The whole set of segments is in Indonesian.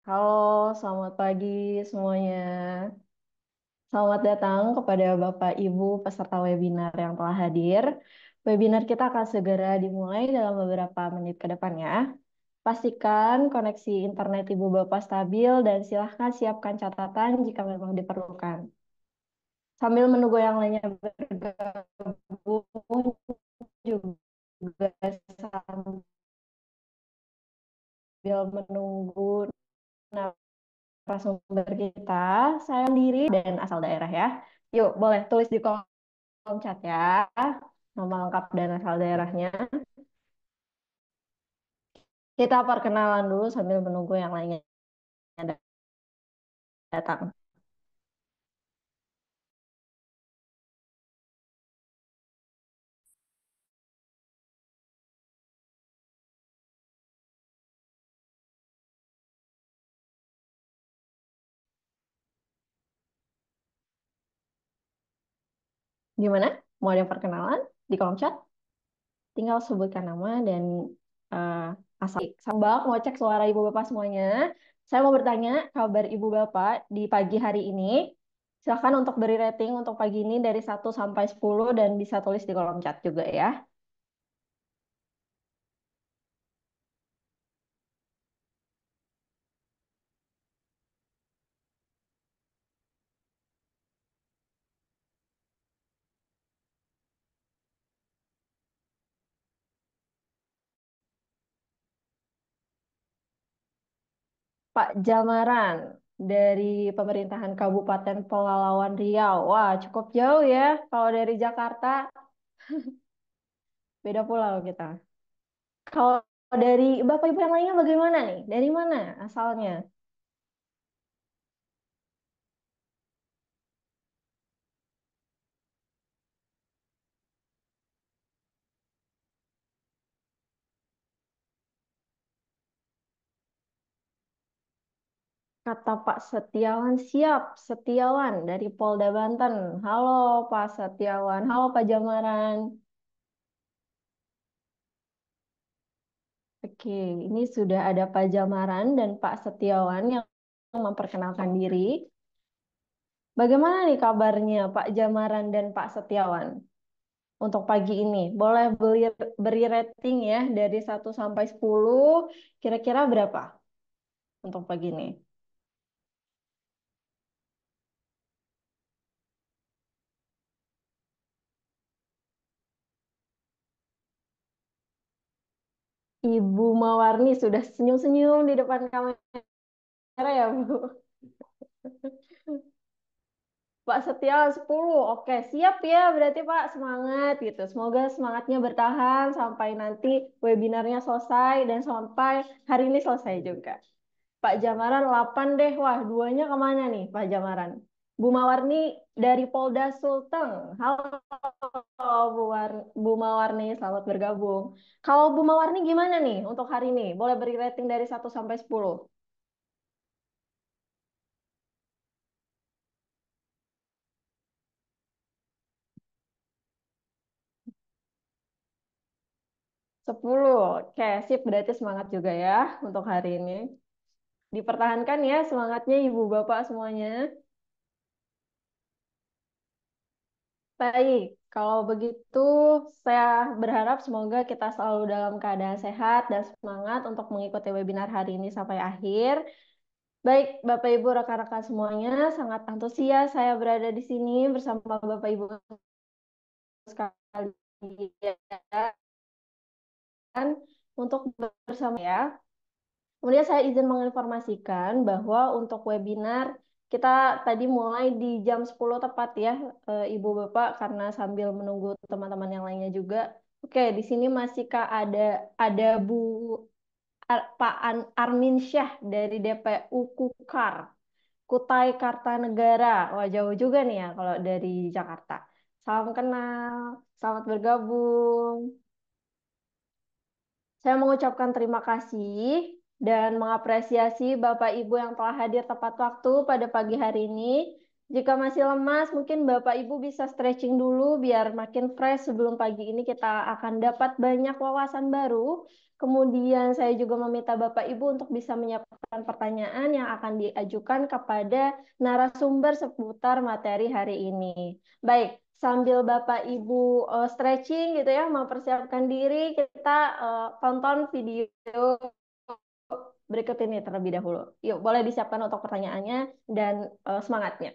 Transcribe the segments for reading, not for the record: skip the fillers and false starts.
Halo, selamat pagi semuanya. Selamat datang kepada Bapak Ibu peserta webinar yang telah hadir. Webinar kita akan segera dimulai dalam beberapa menit ke depan ya. Pastikan koneksi internet Ibu Bapak stabil dan silahkan siapkan catatan jika memang diperlukan. Sambil menunggu yang lainnya bergabung, juga sambil menunggu narasumber kita, saya sendiri dan asal daerah ya. Yuk, boleh tulis di kolom chat ya, nama lengkap dan asal daerahnya. Kita perkenalan dulu sambil menunggu yang lainnya datang. Gimana? Mau ada perkenalan di kolom chat? Tinggal sebutkan nama dan eh, asal. Sambal mau cek suara ibu bapak semuanya. Saya mau bertanya kabar ibu bapak di pagi hari ini. Silahkan untuk beri rating untuk pagi ini dari 1 sampai 10 dan bisa tulis di kolom chat juga ya. Pak Jamaran dari pemerintahan Kabupaten Pelalawan Riau. Wah, cukup jauh ya. Kalau dari Jakarta, beda pulau kita. Kalau dari Bapak Ibu yang lainnya bagaimana nih? Dari mana asalnya? Kata Pak Setiawan, siap. Setiawan dari Polda Banten. Halo Pak Setiawan. Halo Pak Jamaran. Oke, ini sudah ada Pak Jamaran dan Pak Setiawan yang memperkenalkan diri. Bagaimana nih kabarnya Pak Jamaran dan Pak Setiawan untuk pagi ini? Boleh beri rating ya dari 1 sampai 10. Kira-kira berapa untuk pagi ini? Ibu Mawarni sudah senyum-senyum di depan kamera ya, Bu? Pak Setia 10. Oke, siap ya berarti Pak, semangat gitu. Semoga semangatnya bertahan sampai nanti webinarnya selesai dan sampai hari ini selesai juga. Pak Jamaran 8 deh. Wah, duanya kemana nih Pak Jamaran? Bu Mawarni dari Polda Sulteng. Halo Bu Mawarni, selamat bergabung. Kalau Bu Mawarni gimana nih untuk hari ini? Boleh beri rating dari 1 sampai 10. 10. Oke, sip. Berarti semangat juga ya untuk hari ini. Dipertahankan ya semangatnya Ibu Bapak semuanya. Baik, kalau begitu saya berharap semoga kita selalu dalam keadaan sehat dan semangat untuk mengikuti webinar hari ini sampai akhir. Baik, Bapak Ibu rekan-rekan semuanya, sangat antusias saya berada di sini bersama Bapak Ibu sekalian untuk bersama ya. Kemudian saya izin menginformasikan bahwa untuk webinar kita tadi mulai di jam 10 tepat ya, Ibu Bapak, karena sambil menunggu teman-teman yang lainnya juga. Oke, di sini masih Kak ada Bu Pak Armin Syah dari DPU Kukar, Kutai Kartanegara. Wah, jauh juga nih ya kalau dari Jakarta. Salam kenal, selamat bergabung. Saya mengucapkan terima kasih dan mengapresiasi Bapak Ibu yang telah hadir tepat waktu pada pagi hari ini. Jika masih lemas, mungkin Bapak Ibu bisa stretching dulu biar makin fresh sebelum pagi ini kita akan dapat banyak wawasan baru. Kemudian saya juga meminta Bapak Ibu untuk bisa menyiapkan pertanyaan yang akan diajukan kepada narasumber seputar materi hari ini. Baik, sambil Bapak Ibu stretching gitu ya, mempersiapkan diri, kita tonton video berikut ini terlebih dahulu. Yuk, boleh disiapkan untuk pertanyaannya dan semangatnya.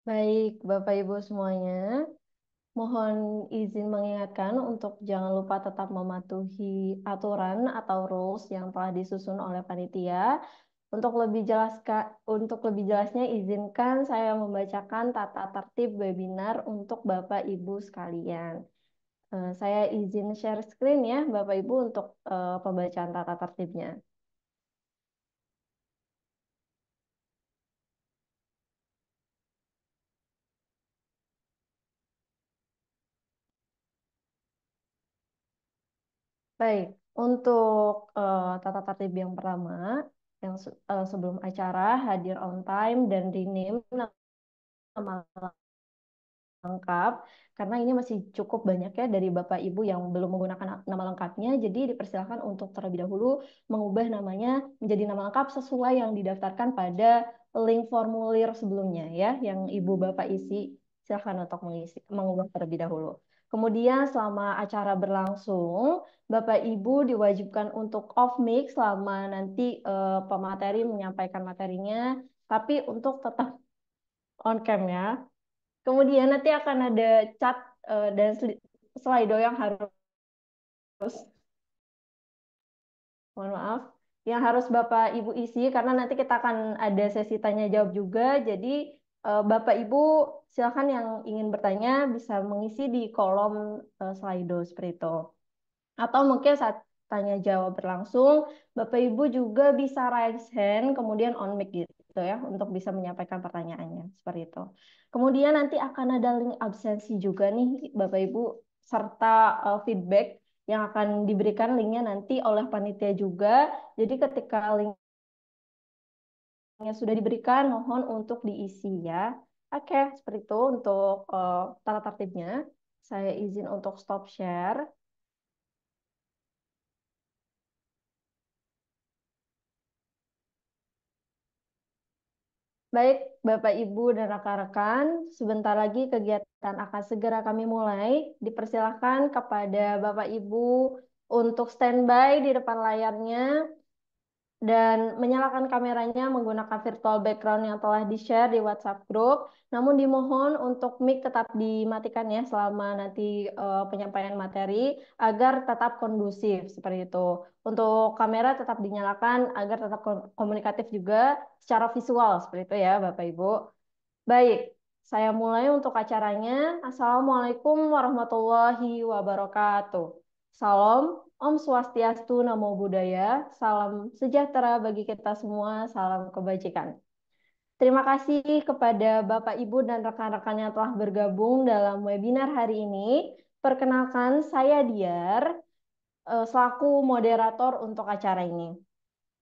Baik, Bapak Ibu semuanya, mohon izin mengingatkan untuk jangan lupa tetap mematuhi aturan atau rules yang telah disusun oleh panitia. Untuk lebih jelasnya, izinkan saya membacakan tata tertib webinar untuk Bapak Ibu sekalian. Saya izin share screen ya, Bapak Ibu, untuk pembacaan tata tertibnya. Baik, untuk tata tertib yang pertama, sebelum acara hadir on time dan rename nama lengkap, karena ini masih cukup banyak ya dari Bapak Ibu yang belum menggunakan nama lengkapnya, jadi dipersilakan untuk terlebih dahulu mengubah namanya menjadi nama lengkap sesuai yang didaftarkan pada link formulir sebelumnya ya, yang Ibu Bapak isi. Silakan untuk mengubah terlebih dahulu. Kemudian selama acara berlangsung, Bapak Ibu diwajibkan untuk off mic selama nanti pemateri menyampaikan materinya, tapi untuk tetap on cam ya. Kemudian nanti akan ada chat dan Slido yang harus, mohon maaf, yang harus Bapak Ibu isi karena nanti kita akan ada sesi tanya jawab juga. Jadi Bapak Ibu silakan yang ingin bertanya bisa mengisi di kolom Slido seperti itu. Atau mungkin saat tanya jawab berlangsung, Bapak Ibu juga bisa raise hand, kemudian on mic gitu ya, untuk bisa menyampaikan pertanyaannya, seperti itu. Kemudian nanti akan ada link absensi juga nih, Bapak Ibu, serta feedback yang akan diberikan linknya nanti oleh panitia juga. Jadi ketika linknya sudah diberikan, mohon untuk diisi ya. Oke, seperti itu untuk tata tertibnya. Saya izin untuk stop share. Baik, Bapak, Ibu, dan rekan-rekan, sebentar lagi kegiatan akan segera kami mulai. Dipersilahkan kepada Bapak Ibu untuk standby di depan layarnya dan menyalakan kameranya menggunakan virtual background yang telah di-share di WhatsApp group. Namun dimohon untuk mic tetap dimatikan ya selama nanti penyampaian materi agar tetap kondusif seperti itu. Untuk kamera tetap dinyalakan agar tetap komunikatif juga secara visual seperti itu ya Bapak Ibu. Baik, saya mulai untuk acaranya. Assalamualaikum warahmatullahi wabarakatuh. Salam, Om Swastiastu, Namo Buddhaya, salam sejahtera bagi kita semua, salam kebajikan. Terima kasih kepada Bapak, Ibu, dan rekan-rekan yang telah bergabung dalam webinar hari ini. Perkenalkan, saya Diar, selaku moderator untuk acara ini.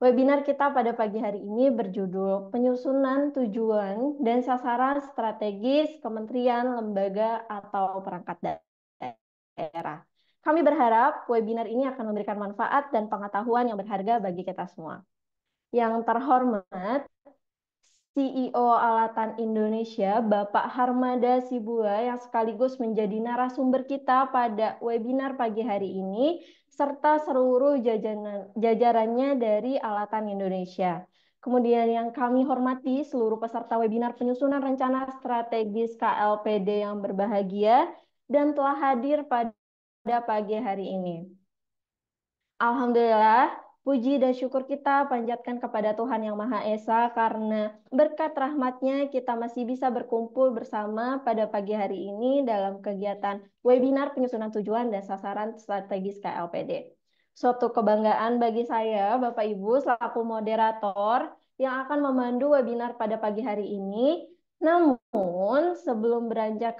Webinar kita pada pagi hari ini berjudul Penyusunan Tujuan dan Sasaran Strategis Kementerian, Lembaga, atau Perangkat Daerah. Kami berharap webinar ini akan memberikan manfaat dan pengetahuan yang berharga bagi kita semua. Yang terhormat, CEO Alatan Indonesia, Bapak Harmada Sibua, yang sekaligus menjadi narasumber kita pada webinar pagi hari ini, serta seluruh jajarannya dari Alatan Indonesia. Kemudian yang kami hormati seluruh peserta webinar penyusunan rencana strategis KLPD yang berbahagia dan telah hadir pada pagi hari ini. Alhamdulillah, puji dan syukur kita panjatkan kepada Tuhan Yang Maha Esa karena berkat rahmatnya kita masih bisa berkumpul bersama pada pagi hari ini dalam kegiatan webinar penyusunan tujuan dan sasaran strategis KLPD. Suatu kebanggaan bagi saya, Bapak Ibu, selaku moderator yang akan memandu webinar pada pagi hari ini. Namun, sebelum beranjak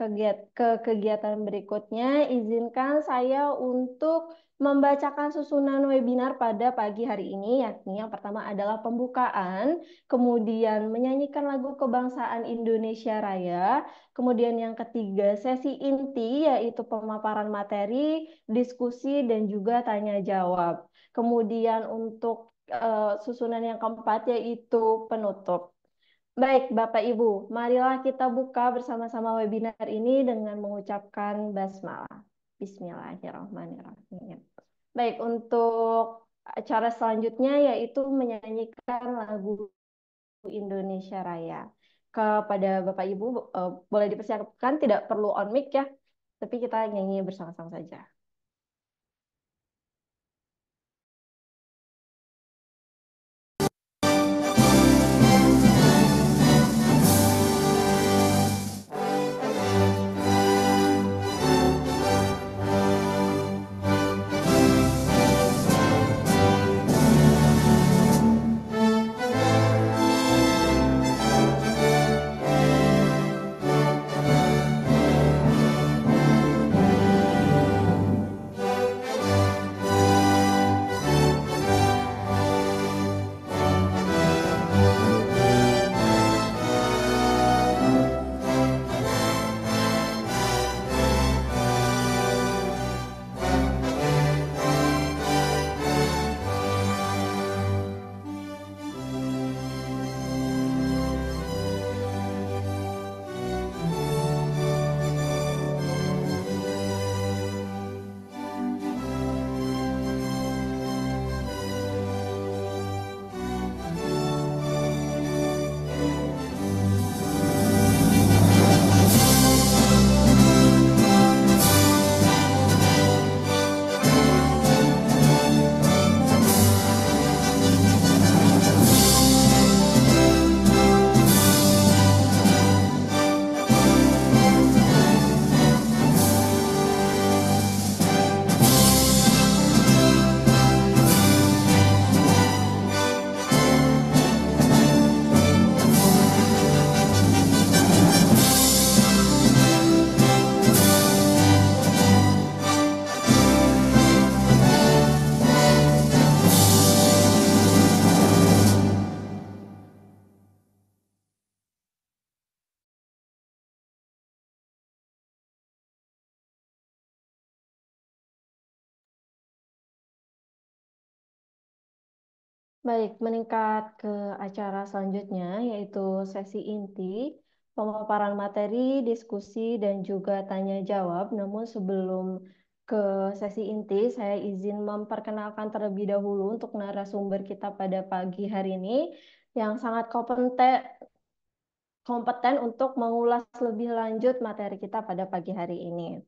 ke kegiatan berikutnya, izinkan saya untuk membacakan susunan webinar pada pagi hari ini, yakni yang pertama adalah pembukaan, kemudian menyanyikan lagu kebangsaan Indonesia Raya, kemudian yang ketiga sesi inti, yaitu pemaparan materi, diskusi, dan juga tanya jawab. Kemudian untuk susunan yang keempat yaitu penutup. Baik, Bapak Ibu, marilah kita buka bersama-sama webinar ini dengan mengucapkan basmalah. Bismillahirrahmanirrahim. Baik, untuk acara selanjutnya yaitu menyanyikan lagu Indonesia Raya. kepada Bapak Ibu boleh dipersiapkan, tidak perlu on mic ya, tapi kita nyanyi bersama-sama saja. Baik, meningkat ke acara selanjutnya, yaitu sesi inti, pemaparan materi, diskusi, dan juga tanya jawab. Namun sebelum ke sesi inti, saya izin memperkenalkan terlebih dahulu untuk narasumber kita pada pagi hari ini, yang sangat kompeten untuk mengulas lebih lanjut materi kita pada pagi hari ini.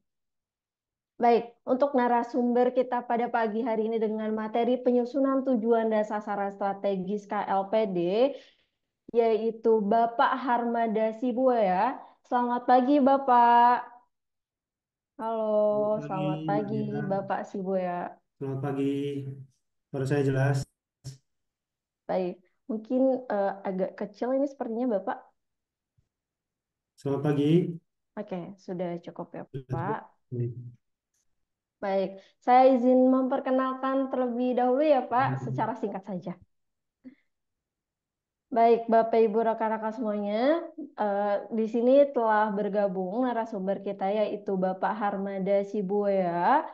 Baik, untuk narasumber kita pada pagi hari ini dengan materi penyusunan tujuan dan sasaran strategis KLPD, yaitu Bapak Harmada Sibuya. Selamat pagi, Bapak. Halo, Selamat pagi, selamat Mbak pagi, Dia. Bapak Sibuya. Selamat pagi. Suara saya jelas. Baik, mungkin agak kecil ini sepertinya, Bapak. Selamat pagi. Oke, sudah cukup ya, Sudah Pak. cukup? Baik. Baik, saya izin memperkenalkan terlebih dahulu ya, Pak, secara singkat saja. Baik, Bapak Ibu rekan-rekan semuanya, di sini telah bergabung narasumber kita yaitu Bapak Harmada Sibuya.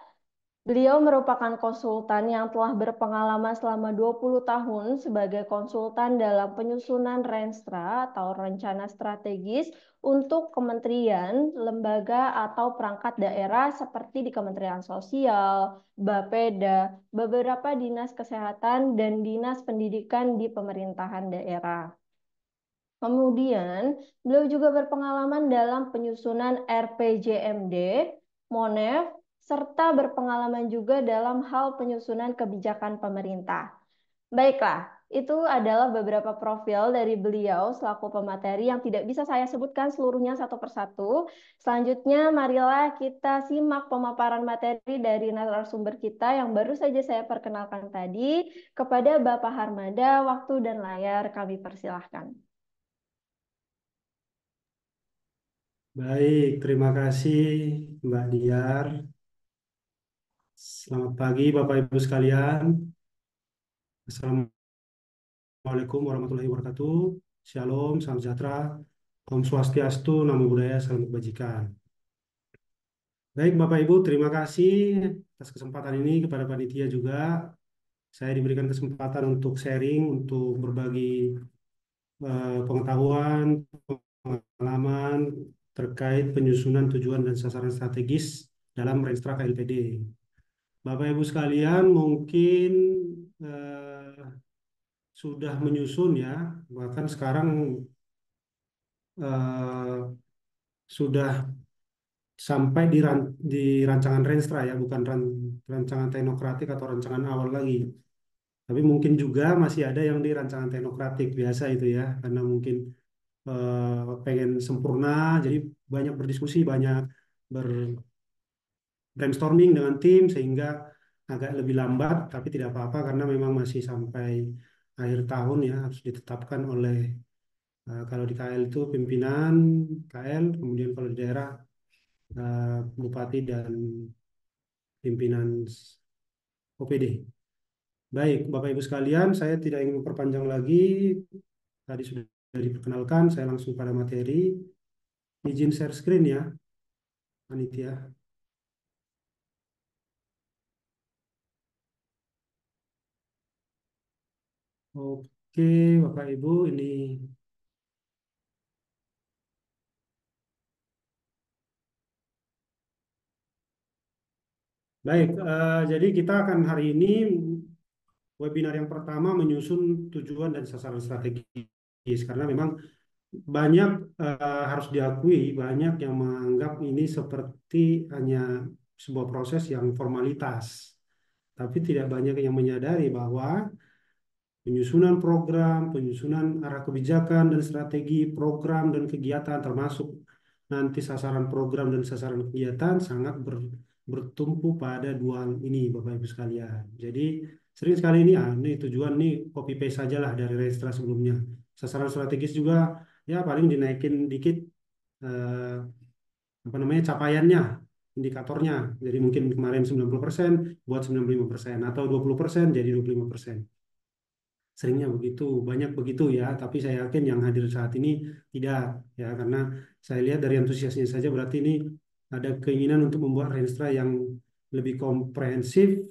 Beliau merupakan konsultan yang telah berpengalaman selama 20 tahun sebagai konsultan dalam penyusunan Renstra atau rencana strategis untuk kementerian, lembaga, atau perangkat daerah seperti di Kementerian Sosial, Bapeda, beberapa dinas kesehatan, dan dinas pendidikan di pemerintahan daerah. Kemudian, beliau juga berpengalaman dalam penyusunan RPJMD, MONEF, serta berpengalaman juga dalam hal penyusunan kebijakan pemerintah. Baiklah, itu adalah beberapa profil dari beliau selaku pemateri yang tidak bisa saya sebutkan seluruhnya satu persatu. Selanjutnya, marilah kita simak pemaparan materi dari narasumber kita yang baru saja saya perkenalkan tadi. Kepada Bapak Harmada, waktu dan layar kami persilahkan. Baik, terima kasih Mbak Diar. Selamat pagi Bapak Ibu sekalian. Assalamualaikum warahmatullahi wabarakatuh. Shalom, salam sejahtera. Om Swastiastu, Namo Buddhaya, salam kebajikan. Baik Bapak Ibu, terima kasih atas kesempatan ini kepada panitia juga. Saya diberikan kesempatan untuk sharing, untuk berbagi pengetahuan, pengalaman terkait penyusunan tujuan dan sasaran strategis dalam Renstra KLPD. Bapak Ibu sekalian mungkin sudah menyusun ya, bahkan sekarang sudah sampai di rancangan Renstra ya, bukan rancangan teknokratik atau rancangan awal lagi. Tapi mungkin juga masih ada yang di rancangan teknokratik biasa itu ya, karena mungkin pengen sempurna, jadi banyak berdiskusi, banyak brainstorming dengan tim sehingga agak lebih lambat, tapi tidak apa-apa karena memang masih sampai akhir tahun ya harus ditetapkan oleh kalau di KL itu pimpinan KL, kemudian kalau di daerah bupati dan pimpinan OPD. Baik, Bapak Ibu sekalian, saya tidak ingin memperpanjang lagi. Tadi sudah diperkenalkan, saya langsung pada materi. Izin share screen ya, Panitia. Oke, Bapak Ibu, ini baik. Jadi kita akan hari ini webinar yang pertama menyusun tujuan dan sasaran strategis karena memang banyak harus diakui banyak yang menganggap ini seperti hanya sebuah proses yang formalitas, tapi tidak banyak yang menyadari bahwa penyusunan program, penyusunan arah kebijakan dan strategi program dan kegiatan termasuk nanti sasaran program dan sasaran kegiatan sangat bertumpu pada dua hal ini Bapak Ibu sekalian. Jadi sering sekali ini ini tujuan nih copy paste sajalah dari registra sebelumnya. Sasaran strategis juga ya paling dinaikin dikit eh, apa namanya capaiannya, indikatornya. Jadi mungkin kemarin 90% buat 95% atau 20% jadi 25%. Seringnya begitu, banyak begitu ya, tapi saya yakin yang hadir saat ini tidak ya, karena saya lihat dari antusiasnya saja berarti ini ada keinginan untuk membuat Renstra yang lebih komprehensif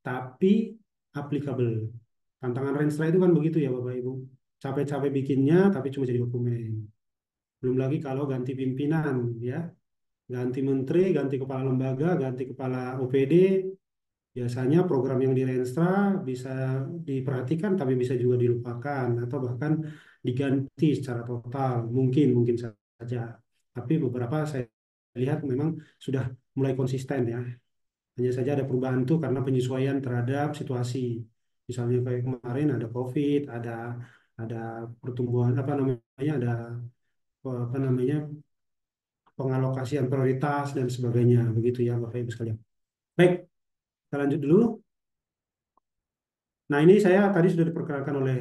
tapi applicable. Tantangan Renstra itu kan begitu ya Bapak Ibu. Capek-capek bikinnya tapi cuma jadi dokumen. Belum lagi kalau ganti pimpinan ya, ganti menteri, ganti kepala lembaga, ganti kepala OPD. Biasanya program yang di Renstra bisa diperhatikan tapi bisa juga dilupakan atau bahkan diganti secara total. Mungkin mungkin saja. Tapi beberapa saya lihat memang sudah mulai konsisten ya. Hanya saja ada perubahan itu karena penyesuaian terhadap situasi. Misalnya kayak kemarin ada COVID, ada pertumbuhan apa namanya, ada apa namanya pengalokasian prioritas dan sebagainya. Begitu ya Bapak Ibu sekalian. Baik, kita lanjut dulu. Nah, ini saya tadi sudah diperkenalkan oleh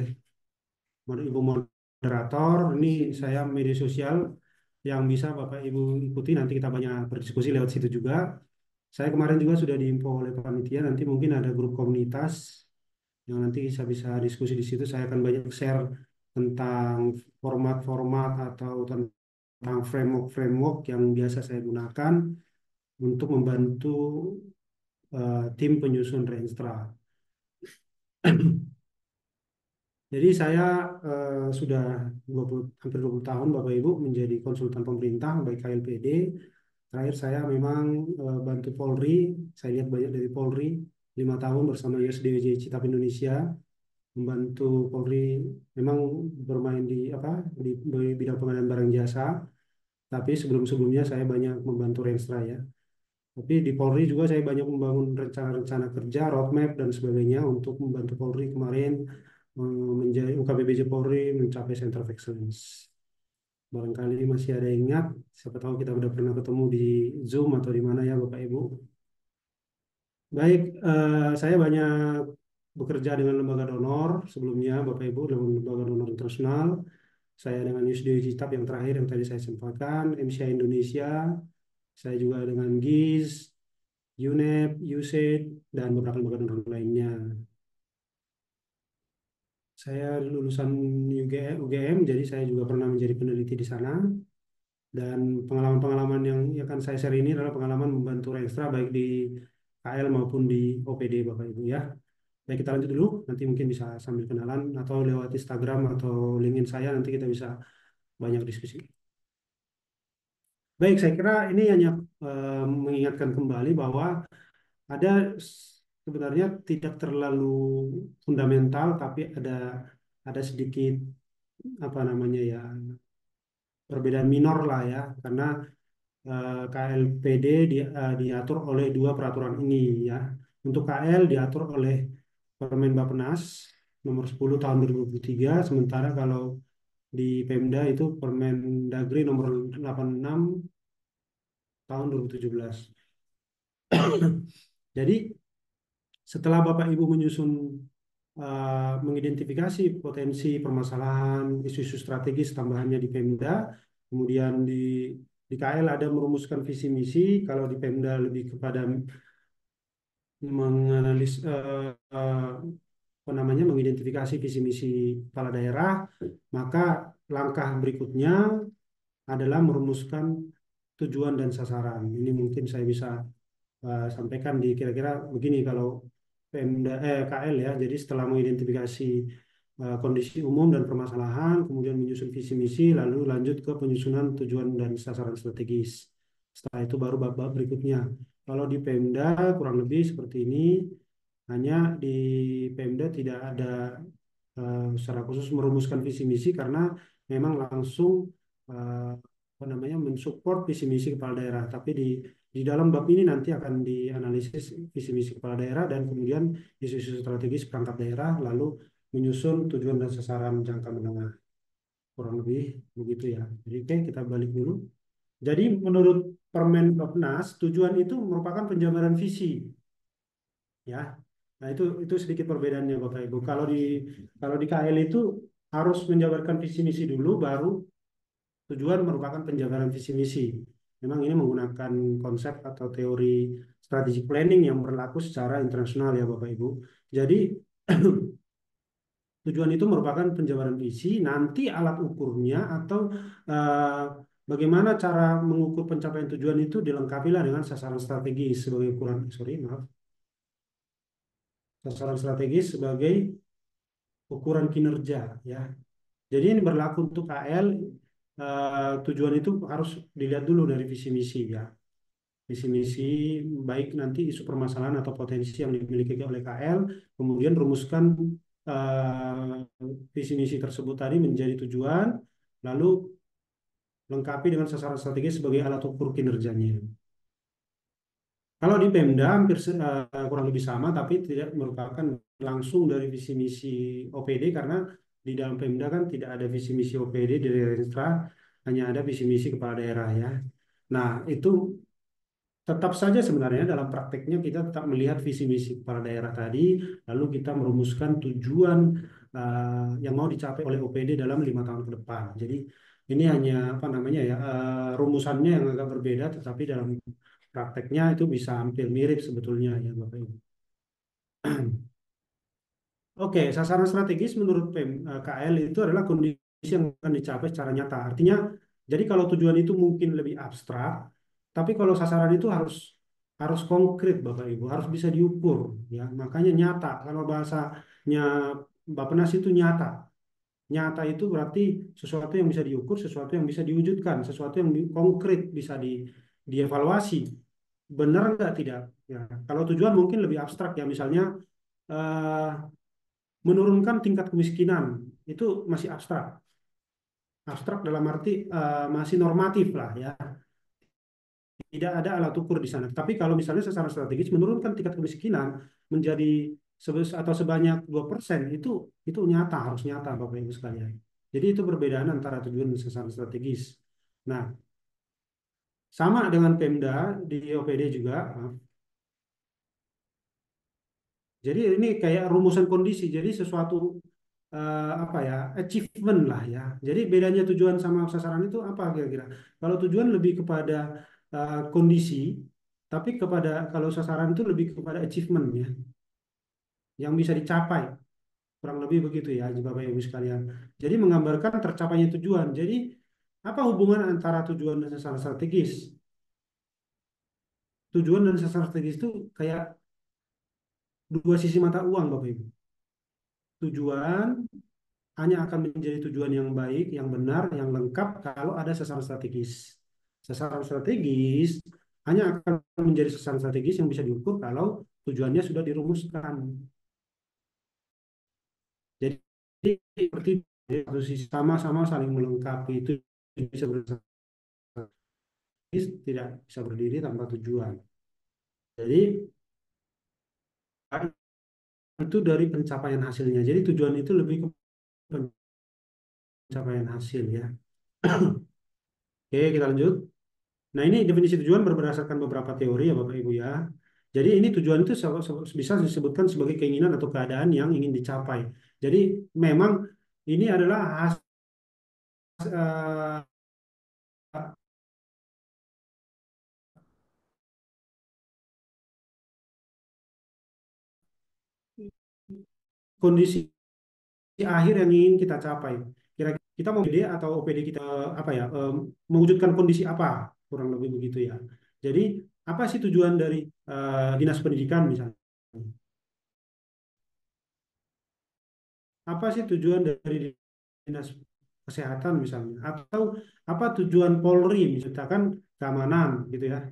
Ibu moderator. Ini saya media sosial yang bisa Bapak Ibu ikuti. Nanti kita banyak berdiskusi lewat situ juga. Saya kemarin juga sudah diinfo oleh panitia. Nanti mungkin ada grup komunitas yang nanti bisa bisa diskusi di situ. Saya akan banyak share tentang format-format atau tentang framework-framework yang biasa saya gunakan untuk membantu tim penyusun Renstra. Jadi saya sudah 20, hampir 20 tahun Bapak Ibu menjadi konsultan pemerintah baik KLPD. Terakhir saya memang bantu Polri, saya lihat banyak dari Polri, 5 tahun bersama USDWJ Citap Indonesia, membantu Polri memang bermain di apa di bidang pengadaan barang jasa, tapi sebelum-sebelumnya saya banyak membantu Renstra ya. Tapi di Polri juga saya banyak membangun rencana-rencana kerja, roadmap dan sebagainya untuk membantu Polri kemarin menjadi UKBPJ Polri mencapai Center of Excellence. Barangkali masih ada yang ingat, siapa tahu kita udah pernah ketemu di Zoom atau di mana ya Bapak Ibu. Baik, saya banyak bekerja dengan lembaga donor sebelumnya Bapak Ibu, dengan lembaga donor internasional. Saya dengan USDO Citab yang terakhir yang tadi saya sampaikan, MCI Indonesia, saya juga dengan GIZ, UNEP, USAID, dan beberapa lembaga donor lainnya. Saya lulusan UGM, jadi saya juga pernah menjadi peneliti di sana. Dan pengalaman-pengalaman yang akan saya share ini adalah pengalaman membantu Renstra baik di KL maupun di OPD Bapak Ibu ya. Baik, kita lanjut dulu. Nanti mungkin bisa sambil kenalan atau lewat Instagram atau LinkedIn saya nanti kita bisa banyak diskusi. Baik, saya kira ini hanya mengingatkan kembali bahwa ada sebenarnya tidak terlalu fundamental tapi ada sedikit apa namanya ya perbedaan minor lah ya, karena KLPD diatur oleh dua peraturan ini ya. Untuk KL diatur oleh Permen Bappenas nomor 10 tahun 2023, sementara kalau di Pemda itu Permendagri nomor 86 tahun 2017. Jadi setelah Bapak Ibu menyusun mengidentifikasi potensi permasalahan isu-isu strategis tambahannya di Pemda, kemudian di KL ada merumuskan visi misi, kalau di Pemda lebih kepada menganalisis apa namanya mengidentifikasi visi misi kepala daerah, maka langkah berikutnya adalah merumuskan tujuan dan sasaran. Ini mungkin saya bisa sampaikan di kira-kira begini kalau Pemda KL ya. Jadi setelah mengidentifikasi kondisi umum dan permasalahan, kemudian menyusun visi misi, lalu lanjut ke penyusunan tujuan dan sasaran strategis. Setelah itu baru bab-bab berikutnya. Kalau di Pemda kurang lebih seperti ini, hanya di Pemda tidak ada secara khusus merumuskan visi misi karena memang langsung eh, apa namanya mensupport visi misi kepala daerah. Tapi di dalam bab ini nanti akan dianalisis visi misi kepala daerah dan kemudian isu-isu strategis perangkat daerah, lalu menyusun tujuan dan sasaran jangka menengah. Kurang lebih begitu ya. Jadi oke, kita balik dulu. Jadi menurut Permen Bappenas, tujuan itu merupakan penjabaran visi ya. Nah, itu sedikit perbedaannya Bapak Ibu. Kalau di KL itu harus menjabarkan visi misi dulu, baru tujuan merupakan penjabaran visi misi. Memang ini menggunakan konsep atau teori strategic planning yang berlaku secara internasional ya Bapak Ibu. Jadi tujuan itu merupakan penjabaran visi, nanti alat ukurnya atau eh, bagaimana cara mengukur pencapaian tujuan itu dilengkapilah dengan sasaran strategis sebagai ukuran, sorry maaf, sasaran strategis sebagai ukuran kinerja ya. Jadi ini berlaku untuk KL, tujuan itu harus dilihat dulu dari visi misi ya. Visi misi baik nanti isu permasalahan atau potensi yang dimiliki oleh KL, kemudian rumuskan visi misi tersebut tadi menjadi tujuan, lalu lengkapi dengan sasaran strategis sebagai alat ukur kinerjanya. Kalau di Pemda hampir kurang lebih sama, tapi tidak merupakan langsung dari visi misi OPD karena di dalam Pemda kan tidak ada visi misi OPD dari Renstra, hanya ada visi misi kepala daerah ya. Nah, itu tetap saja sebenarnya dalam prakteknya kita tetap melihat visi misi kepala daerah tadi, lalu kita merumuskan tujuan yang mau dicapai oleh OPD dalam 5 tahun ke depan. Jadi ini hanya apa namanya ya rumusannya yang agak berbeda, tetapi dalam prakteknya itu bisa hampir mirip sebetulnya ya Bapak Ibu. Oke, sasaran strategis menurut KL itu adalah kondisi yang akan dicapai secara nyata. Artinya, jadi kalau tujuan itu mungkin lebih abstrak, tapi kalau sasaran itu harus harus konkret, Bapak Ibu, harus bisa diukur, ya. Makanya nyata. Kalau bahasanya Bappenas itu nyata. Nyata itu berarti sesuatu yang bisa diukur, sesuatu yang bisa diwujudkan, sesuatu yang konkret bisa dievaluasi. Benar nggak tidak? Ya. Kalau tujuan mungkin lebih abstrak ya, misalnya. eh, Menurunkan tingkat kemiskinan itu masih abstrak. Abstrak dalam arti masih normatif lah ya. Tidak ada alat ukur di sana. Tapi kalau misalnya secara strategis menurunkan tingkat kemiskinan menjadi atau sebanyak 2% itu nyata, harus nyata Bapak Ibu sekalian. Jadi itu perbedaan antara tujuan dan sasaran strategis. Nah, sama dengan Pemda di OPD juga. Jadi ini kayak rumusan kondisi. Jadi sesuatu apa ya achievement lah ya. Jadi bedanya tujuan sama sasaran itu apa kira-kira? Kalau tujuan lebih kepada kondisi, tapi kalau sasaran itu lebih kepada achievement ya, yang bisa dicapai. Kurang lebih begitu ya, Bapak Ibu sekalian. Jadi menggambarkan tercapainya tujuan. Jadi apa hubungan antara tujuan dan sasaran strategis? Tujuan dan sasaran strategis itu kayak dua sisi mata uang, Bapak Ibu. Tujuan hanya akan menjadi tujuan yang baik, yang benar, yang lengkap kalau ada sasaran strategis. Sasaran strategis hanya akan menjadi sasaran strategis yang bisa diukur kalau tujuannya sudah dirumuskan. Jadi seperti satu sisi sama-sama saling melengkapi itu bisa bersama, tidak bisa berdiri tanpa tujuan. Jadi itu dari pencapaian hasilnya. Jadi tujuan itu lebih ke pencapaian hasil ya. Oke, kita lanjut. Nah, ini definisi tujuan berdasarkan beberapa teori ya Bapak Ibu ya. Jadi ini tujuan itu bisa disebutkan sebagai keinginan atau keadaan yang ingin dicapai. Jadi memang ini adalah eh, kondisi akhir yang ingin kita capai. Kira-kira kita mau PD atau OPD kita apa ya mewujudkan kondisi apa kurang lebih begitu ya. Jadi apa sih tujuan dari dinas pendidikan misalnya? Apa sih tujuan dari dinas kesehatan misalnya? Atau apa tujuan Polri menciptakan keamanan gitu ya?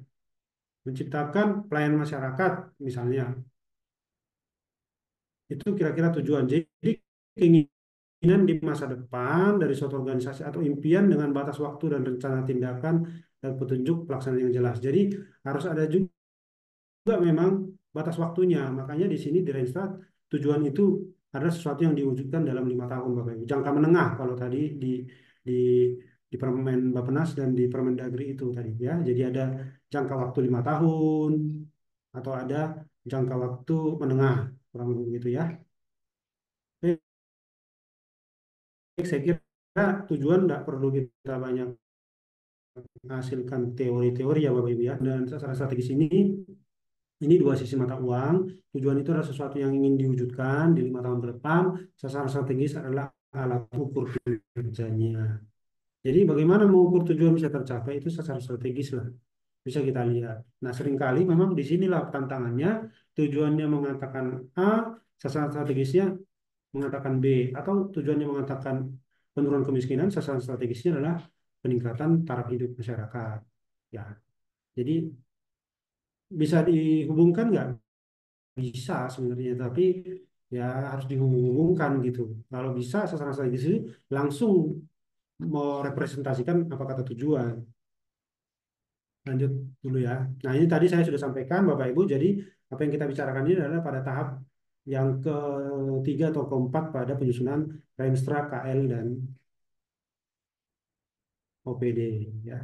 Menciptakan pelayanan masyarakat misalnya. Itu kira-kira tujuan. Jadi keinginan di masa depan dari suatu organisasi atau impian dengan batas waktu dan rencana tindakan dan petunjuk pelaksanaan yang jelas. Jadi harus ada juga memang batas waktunya. Makanya di sini di Randstad tujuan itu adalah sesuatu yang diwujudkan dalam 5 tahun, Bapak Ibu. Jangka menengah kalau tadi di di Permen Bappenas dan di Permendagri itu tadi ya. Jadi ada jangka waktu 5 tahun atau ada jangka waktu menengah kurang lebih begitu ya. Baik, saya kira tujuan tidak perlu kita banyak menghasilkan teori-teori ya Bapak Ibu ya. Dan sasaran strategis ini dua sisi mata uang. Tujuan itu adalah sesuatu yang ingin diwujudkan di 5 tahun ke depan. Sasaran strategis adalah alat ukur kerjanya. Jadi bagaimana mengukur tujuan bisa tercapai itu sasaran strategis lah. Bisa kita lihat. Nah seringkali memang di sinilah tantangannya. Tujuannya mengatakan A, sasaran strategisnya mengatakan B, atau tujuannya mengatakan penurunan kemiskinan, sasaran strategisnya adalah peningkatan taraf hidup masyarakat. Ya, jadi bisa dihubungkan nggak? Bisa sebenarnya, tapi ya harus dihubungkan gitu. Kalau bisa sasaran strategis itu langsung merepresentasikan apa kata tujuan. Lanjut dulu ya. Nah ini tadi saya sudah sampaikan Bapak Ibu, jadi apa yang kita bicarakan ini adalah pada tahap yang ketiga atau keempat pada penyusunan Renstra, KL, dan OPD ya.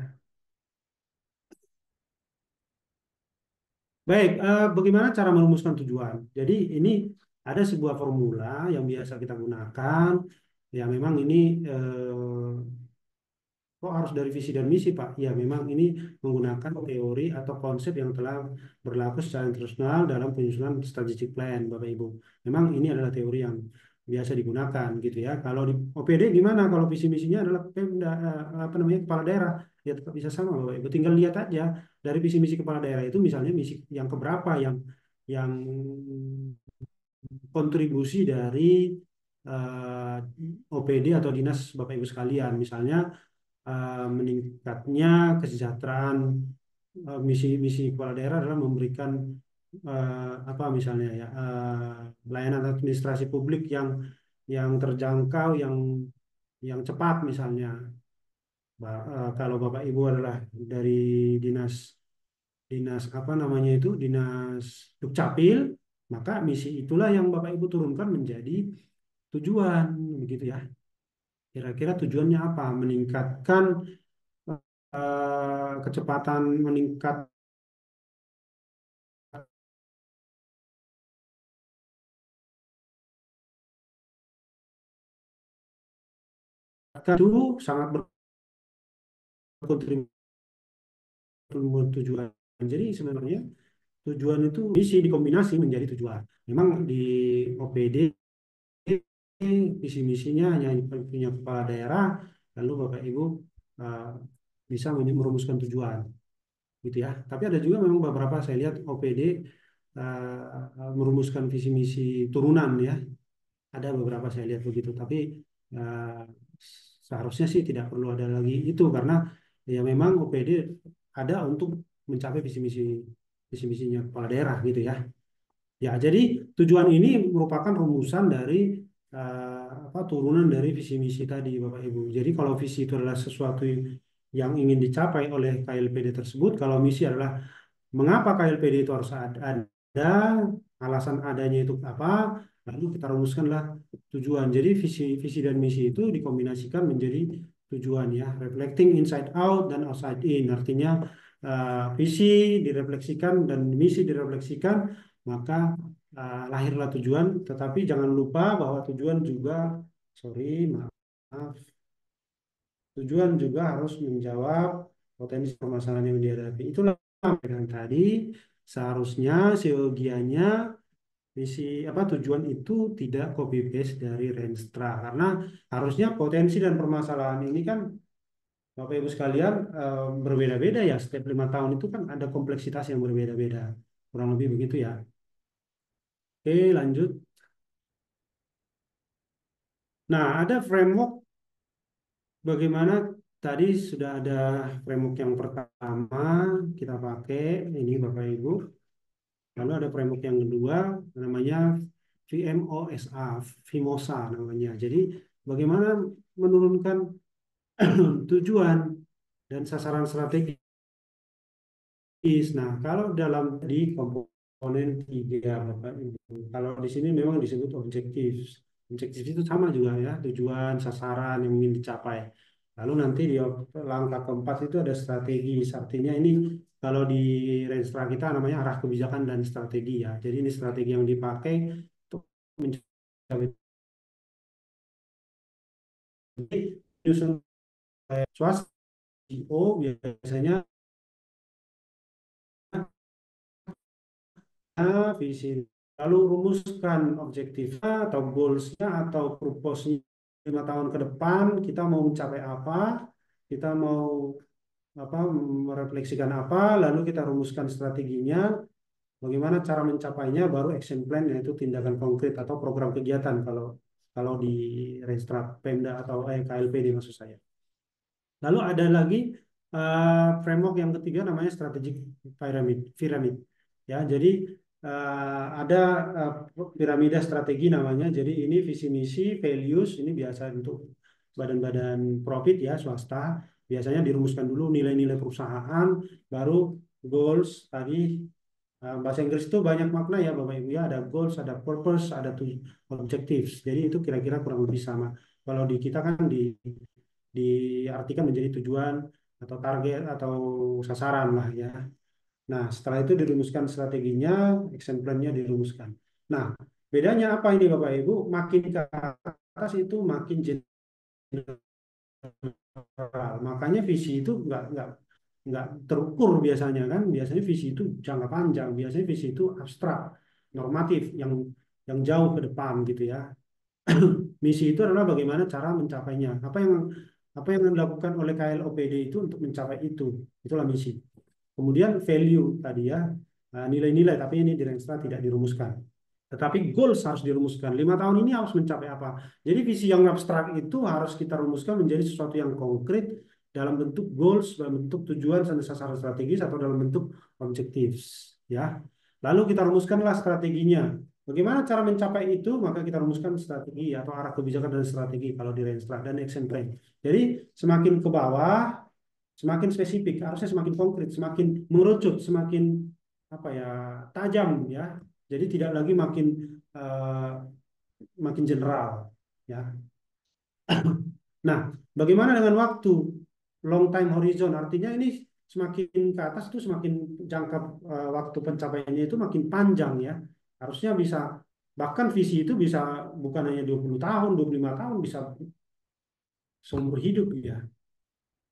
Baik, bagaimana cara merumuskan tujuan? Jadi ini ada sebuah formula yang biasa kita gunakan. Ya memang ini kok harus dari visi dan misi, Pak? Ya memang ini menggunakan teori atau konsep yang telah berlaku secara internasional dalam penyusunan strategic plan, Bapak Ibu. Memang ini adalah teori yang biasa digunakan gitu ya. Kalau di OPD gimana? Kalau visi misinya adalah Pemda, apa namanya, kepala daerah, ya tetap bisa sama, Bapak Ibu. Tinggal lihat aja dari visi misi kepala daerah itu misalnya misi yang keberapa yang kontribusi dari OPD atau dinas Bapak Ibu sekalian. Misalnya meningkatnya kesejahteraan, misi-misi kepala daerah adalah memberikan apa misalnya ya layanan administrasi publik yang terjangkau, yang cepat misalnya. Kalau Bapak Ibu adalah dari dinas dinas apa namanya itu dinas Dukcapil, maka misi itulah yang Bapak Ibu turunkan menjadi tujuan begitu ya. Kira-kira tujuannya apa? Meningkatkan kecepatan, meningkatkan itu sangat berkontribusi tujuan. Jadi sebenarnya tujuan itu misi dikombinasi menjadi tujuan. Memang di OPD visi misinya hanya punya kepala daerah, lalu Bapak Ibu uh, bisa merumuskan tujuan, gitu ya. Tapi ada juga memang beberapa saya lihat OPD merumuskan visi misi turunan ya. Ada beberapa saya lihat begitu, tapi uh, seharusnya sih tidak perlu ada lagi itu karena ya memang OPD ada untuk mencapai visi misinya kepala daerah gitu ya. Ya, jadi tujuan ini merupakan rumusan dari apa turunan dari visi misi tadi Bapak Ibu. Jadi kalau visi itu adalah sesuatu yang ingin dicapai oleh KLPD tersebut, kalau misi adalah mengapa KLPD itu harus ada, alasan adanya itu apa, lalu kita rumuskanlah tujuan. Jadi visi visi dan misi itu dikombinasikan menjadi tujuan ya, reflecting inside out dan outside in. Artinya visi direfleksikan dan misi direfleksikan, maka lahirlah tujuan. Tetapi jangan lupa bahwa tujuan juga, sorry, maaf, tujuan juga harus menjawab potensi permasalahan yang dihadapi. Itulah yang tadi seharusnya siogianya misi apa tujuan itu tidak copy paste dari Renstra karena harusnya potensi dan permasalahan ini kan Bapak Ibu sekalian berbeda-beda ya. Setiap 5 tahun itu kan ada kompleksitas yang berbeda-beda. Kurang lebih begitu ya. Oke, lanjut. Nah, ada framework bagaimana tadi sudah ada framework yang pertama kita pakai ini Bapak Ibu. Lalu ada framework yang kedua namanya VMOSA, VMOSA namanya. Jadi bagaimana menurunkan tujuan dan sasaran strategis. Nah, kalau dalam di komponen tiga, Bapak Ibu, kalau di sini memang disebut objektif. Objektif itu sama juga ya, tujuan, sasaran yang ingin dicapai. Lalu nanti di langkah keempat itu ada strategi. Artinya ini kalau di Renstra kita namanya arah kebijakan dan strategi ya. Jadi ini strategi yang dipakai untuk mencapai nyusun swasta CEO biasanya visi. Lalu rumuskan objektifnya atau goals-nya atau purpose-nya 5 tahun ke depan kita mau mencapai apa, kita mau apa merefleksikan apa, lalu kita rumuskan strateginya, bagaimana cara mencapainya, baru action plan yaitu tindakan konkret atau program kegiatan kalau kalau di Renstra Pemda atau KLPD maksud saya. Lalu ada lagi framework yang ketiga namanya strategic pyramid. Ya, jadi ada piramida strategi namanya. Jadi ini visi misi, values ini biasa untuk badan-badan profit ya swasta. Biasanya dirumuskan dulu nilai-nilai perusahaan, baru goals tadi. Bahasa Inggris itu banyak makna ya Bapak Ibu ya. Ada goals, ada purpose, ada objectives. Jadi itu kira-kira kurang lebih sama. Kalau di kita kan diartikan menjadi tujuan atau target atau sasaran lah ya. Nah, setelah itu dirumuskan strateginya, action plan-nya dirumuskan. Nah, bedanya apa ini Bapak Ibu? Makin ke atas itu makin general. Makanya visi itu nggak terukur biasanya kan. Biasanya visi itu jangka panjang. Biasanya visi itu abstrak, normatif, yang jauh ke depan gitu ya. Misi itu adalah bagaimana cara mencapainya. Apa yang dilakukan oleh KLOPD itu untuk mencapai itu. Itulah misi. Kemudian value tadi ya, nilai-nilai, tapi ini di Renstra tidak dirumuskan. Tetapi goals harus dirumuskan. 5 tahun ini harus mencapai apa? Jadi visi yang abstrak itu harus kita rumuskan menjadi sesuatu yang konkret dalam bentuk goals, dalam bentuk tujuan dan sasaran strategis atau dalam bentuk objectives. Ya. Lalu kita rumuskanlah strateginya. Bagaimana cara mencapai itu? Maka kita rumuskan strategi atau arah kebijakan dan strategi kalau di Renstra dan action plan. Jadi semakin ke bawah semakin spesifik, harusnya semakin konkret, semakin mengerucut, semakin apa ya tajam ya. Jadi tidak lagi makin general ya. Nah, bagaimana dengan waktu long time horizon? Artinya ini semakin ke atas itu semakin jangka waktu pencapaiannya itu makin panjang ya. Harusnya bisa bahkan visi itu bisa bukan hanya 20 tahun, 25 tahun bisa seumur hidup ya.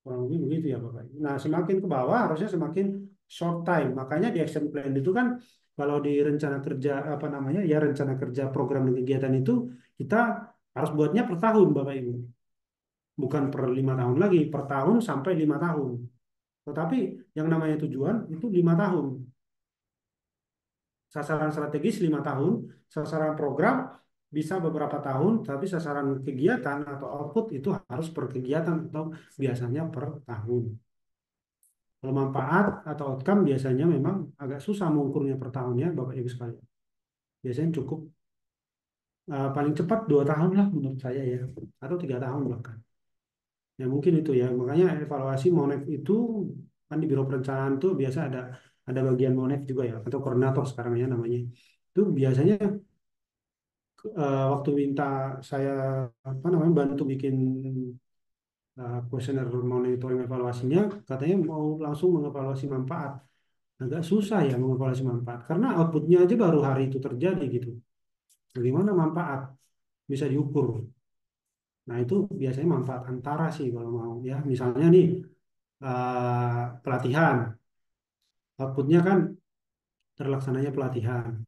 Kurang lebih begitu ya Bapak. Nah, semakin ke bawah harusnya semakin short time. Makanya di action plan itu kan kalau di rencana kerja apa namanya ya rencana kerja program dan kegiatan itu kita harus buatnya per tahun Bapak Ibu. Bukan per 5 tahun lagi, per tahun sampai 5 tahun. Tetapi yang namanya tujuan itu 5 tahun. Sasaran strategis 5 tahun, sasaran program bisa beberapa tahun, tapi sasaran kegiatan atau output itu harus per kegiatan atau biasanya per tahun. Kalau manfaat atau outcome biasanya memang agak susah mengukurnya per tahunnya, Bapak Ibu sekalian. Biasanya cukup paling cepat 2 tahun lah menurut saya ya, atau 3 tahun bahkan. Ya mungkin itu ya, makanya evaluasi Monef itu kan di Biro Perencanaan tuh biasa ada bagian Monef juga ya, atau koordinator sekarang ya namanya. Itu biasanya waktu minta saya apa namanya bantu bikin kuesioner monitoring evaluasinya, katanya mau langsung mengevaluasi manfaat. Agak susah ya mengevaluasi manfaat karena outputnya aja baru hari itu terjadi gitu. Bagaimana manfaat bisa diukur? Nah itu biasanya manfaat antara sih kalau mau ya. Misalnya nih pelatihan, outputnya kan terlaksananya pelatihan.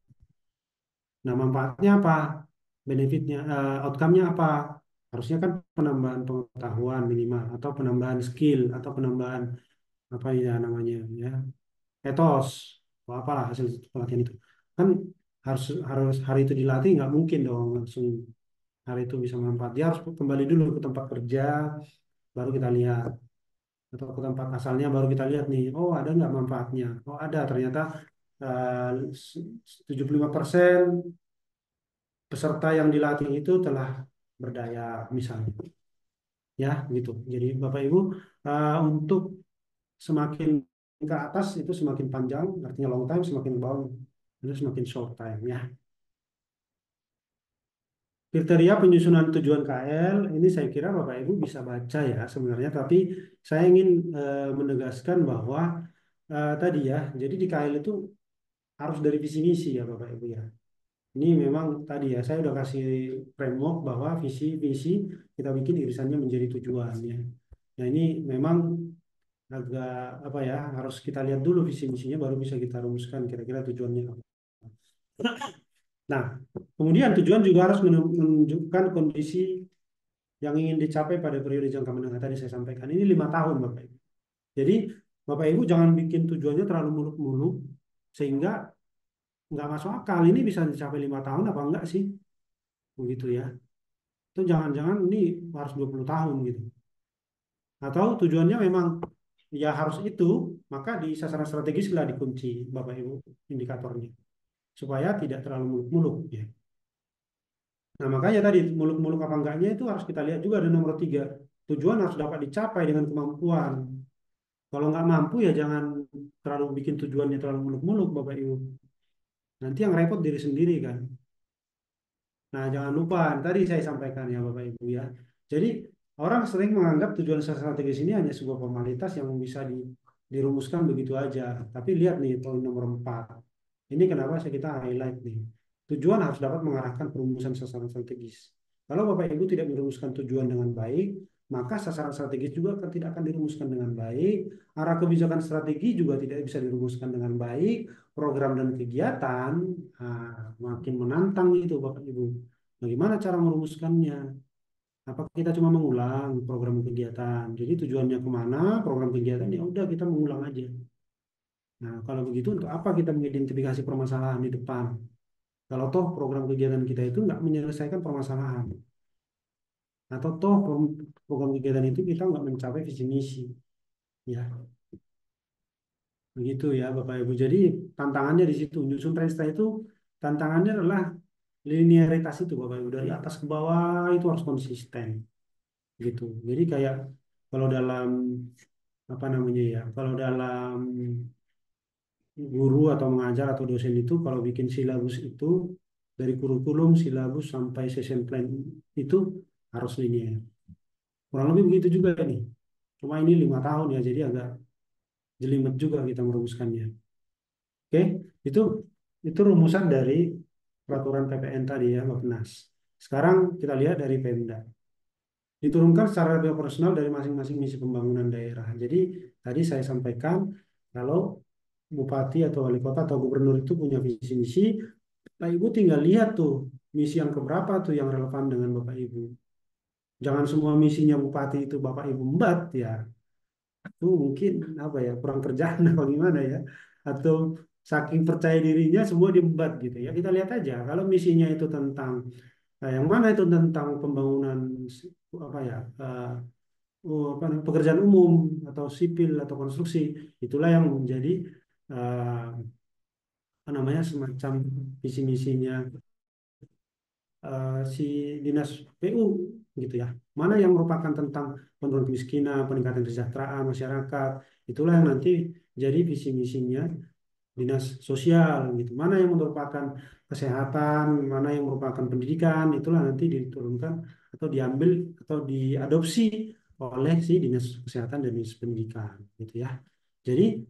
Nah manfaatnya apa? Benefitnya, outcome-nya apa? Harusnya kan penambahan pengetahuan minimal atau penambahan skill atau penambahan apa ya namanya ya etos atau apalah hasil pelatihan itu kan harus harus hari itu dilatih nggak mungkin dong langsung hari itu bisa manfaat dia harus kembali dulu ke tempat kerja baru kita lihat atau ke tempat asalnya baru kita lihat nih oh ada nggak manfaatnya oh ada ternyata 75% peserta yang dilatih itu telah berdaya misalnya ya gitu jadi Bapak Ibu untuk semakin ke atas itu semakin panjang, artinya long time, semakin ke bawah itu semakin short time ya. Kriteria penyusunan tujuan KL ini saya kira Bapak Ibu bisa baca ya sebenarnya, tapi saya ingin menegaskan bahwa tadi ya, jadi di KL itu harus dari visi misi ya Bapak Ibu ya. Ini memang tadi ya saya udah kasih framework bahwa visi visi kita bikin irisannya menjadi tujuan ya. Nah ini memang agak apa ya harus kita lihat dulu visi misinya baru bisa kita rumuskan kira-kira tujuannya apa. Nah, kemudian tujuan juga harus menunjukkan kondisi yang ingin dicapai pada periode jangka menengah tadi saya sampaikan. Ini 5 tahun, Bapak Ibu. Jadi, Bapak Ibu jangan bikin tujuannya terlalu muluk-muluk sehingga nggak masuk akal. Ini bisa dicapai 5 tahun apa enggak sih? Begitu ya. Itu jangan-jangan ini harus 20 tahun gitu. Atau tujuannya memang ya harus itu, maka di sasaran strategis lah dikunci, Bapak Ibu, indikatornya. Supaya tidak terlalu muluk-muluk ya. Nah, makanya tadi muluk-muluk apa enggaknya itu harus kita lihat juga ada nomor 3. Tujuan harus dapat dicapai dengan kemampuan. Kalau nggak mampu ya jangan terlalu bikin tujuannya terlalu muluk-muluk, Bapak Ibu. Nanti yang repot diri sendiri kan. Nah, jangan lupa tadi saya sampaikan ya Bapak Ibu ya. Jadi orang sering menganggap tujuan strategis ini hanya sebuah formalitas yang bisa dirumuskan begitu aja. Tapi lihat nih poin nomor 4. Ini kenapa saya kita highlight nih. Tujuan harus dapat mengarahkan perumusan sasaran strategis. Kalau Bapak Ibu tidak merumuskan tujuan dengan baik, maka sasaran strategis juga tidak akan dirumuskan dengan baik. Arah kebijakan strategi juga tidak bisa dirumuskan dengan baik. Program dan kegiatan makin menantang itu Bapak Ibu. Bagaimana cara merumuskannya? Apa kita cuma mengulang program kegiatan? Jadi tujuannya kemana? Program kegiatan ya udah kita mengulang aja. Nah, kalau begitu untuk apa kita mengidentifikasi permasalahan di depan? Kalau toh program kegiatan kita itu nggak menyelesaikan permasalahan, atau toh program kegiatan itu kita nggak mencapai visi misi, ya begitu ya Bapak Ibu. Jadi tantangannya di situ. Nyusun Resta itu tantangannya adalah linearitas itu Bapak Ibu dari atas ke bawah itu harus konsisten, gitu. Jadi kayak kalau dalam apa namanya ya, kalau dalam guru atau mengajar atau dosen itu kalau bikin silabus itu dari kurikulum, silabus sampai session plan itu harus linear. Kurang lebih begitu juga nih. Cuma ini 5 tahun ya, jadi agak jelimet juga kita merumuskannya. Oke, itu itu rumusan dari peraturan PPN tadi ya, Bappenas. Sekarang kita lihat dari Pemda. Diturunkan secara proporsional dari masing-masing misi pembangunan daerah. Jadi tadi saya sampaikan kalau bupati atau wali kota atau gubernur itu punya visi misi, Bapak Ibu tinggal lihat tuh misi yang keberapa tuh yang relevan dengan Bapak Ibu. Jangan semua misinya bupati itu Bapak Ibu embat ya. Itu mungkin apa ya kurang kerjaan apa gimana ya. Atau saking percaya dirinya semua diembat gitu ya. Kita lihat aja kalau misinya itu tentang yang mana itu tentang pembangunan apa ya apa namanya, pekerjaan umum atau sipil atau konstruksi itulah yang menjadi apa namanya semacam visi misinya si dinas PU gitu ya. Mana yang merupakan tentang penurunan kemiskinan, peningkatan kesejahteraan masyarakat, itulah yang nanti jadi visi misinya dinas sosial gitu. Mana yang merupakan kesehatan, mana yang merupakan pendidikan, itulah nanti diturunkan atau diambil atau diadopsi oleh si dinas kesehatan dan dinas pendidikan gitu ya. Jadi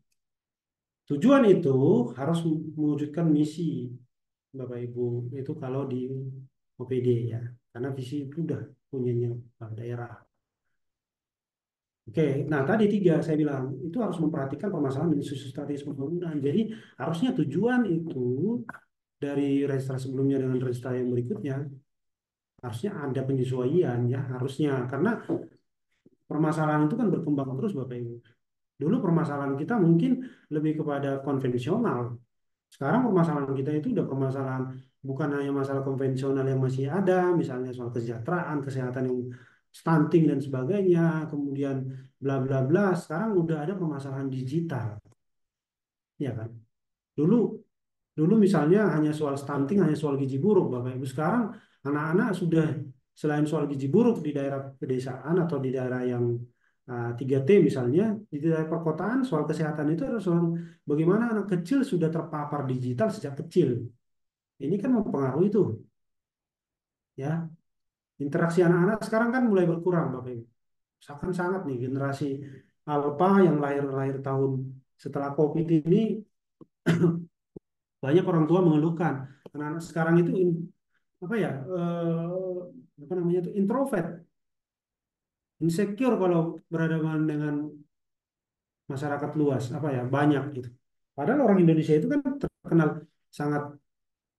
tujuan itu harus mewujudkan misi Bapak Ibu itu kalau di OPD ya, karena visi itu udah punyanya daerah. Oke, nah tadi tiga saya bilang itu harus memperhatikan permasalahan dan isu strategis pembangunan. Jadi harusnya tujuan itu dari register sebelumnya dengan register yang berikutnya harusnya ada penyesuaian ya harusnya karena permasalahan itu kan berkembang terus Bapak Ibu. Dulu permasalahan kita mungkin lebih kepada konvensional. Sekarang permasalahan kita itu udah permasalahan bukan hanya masalah konvensional yang masih ada, misalnya soal kesejahteraan, kesehatan yang stunting dan sebagainya, kemudian bla bla bla. Sekarang udah ada permasalahan digital, ya kan? Dulu dulu misalnya hanya soal stunting, hanya soal gizi buruk, Bapak Ibu. Sekarang anak-anak sudah selain soal gizi buruk di daerah pedesaan atau di daerah yang 3T misalnya, di daerah perkotaan soal kesehatan itu adalah soal bagaimana anak kecil sudah terpapar digital sejak kecil. Ini kan mempengaruhi itu, ya. Interaksi anak-anak sekarang kan mulai berkurang, Bapak Ibu. Sangat sangat nih generasi Alpha yang lahir-lahir tahun setelah COVID ini banyak orang tua mengeluhkan anak-anak sekarang itu apa ya apa namanya itu introvert, insecure kalau berhadapan dengan masyarakat luas, apa ya banyak gitu. Padahal orang Indonesia itu kan terkenal sangat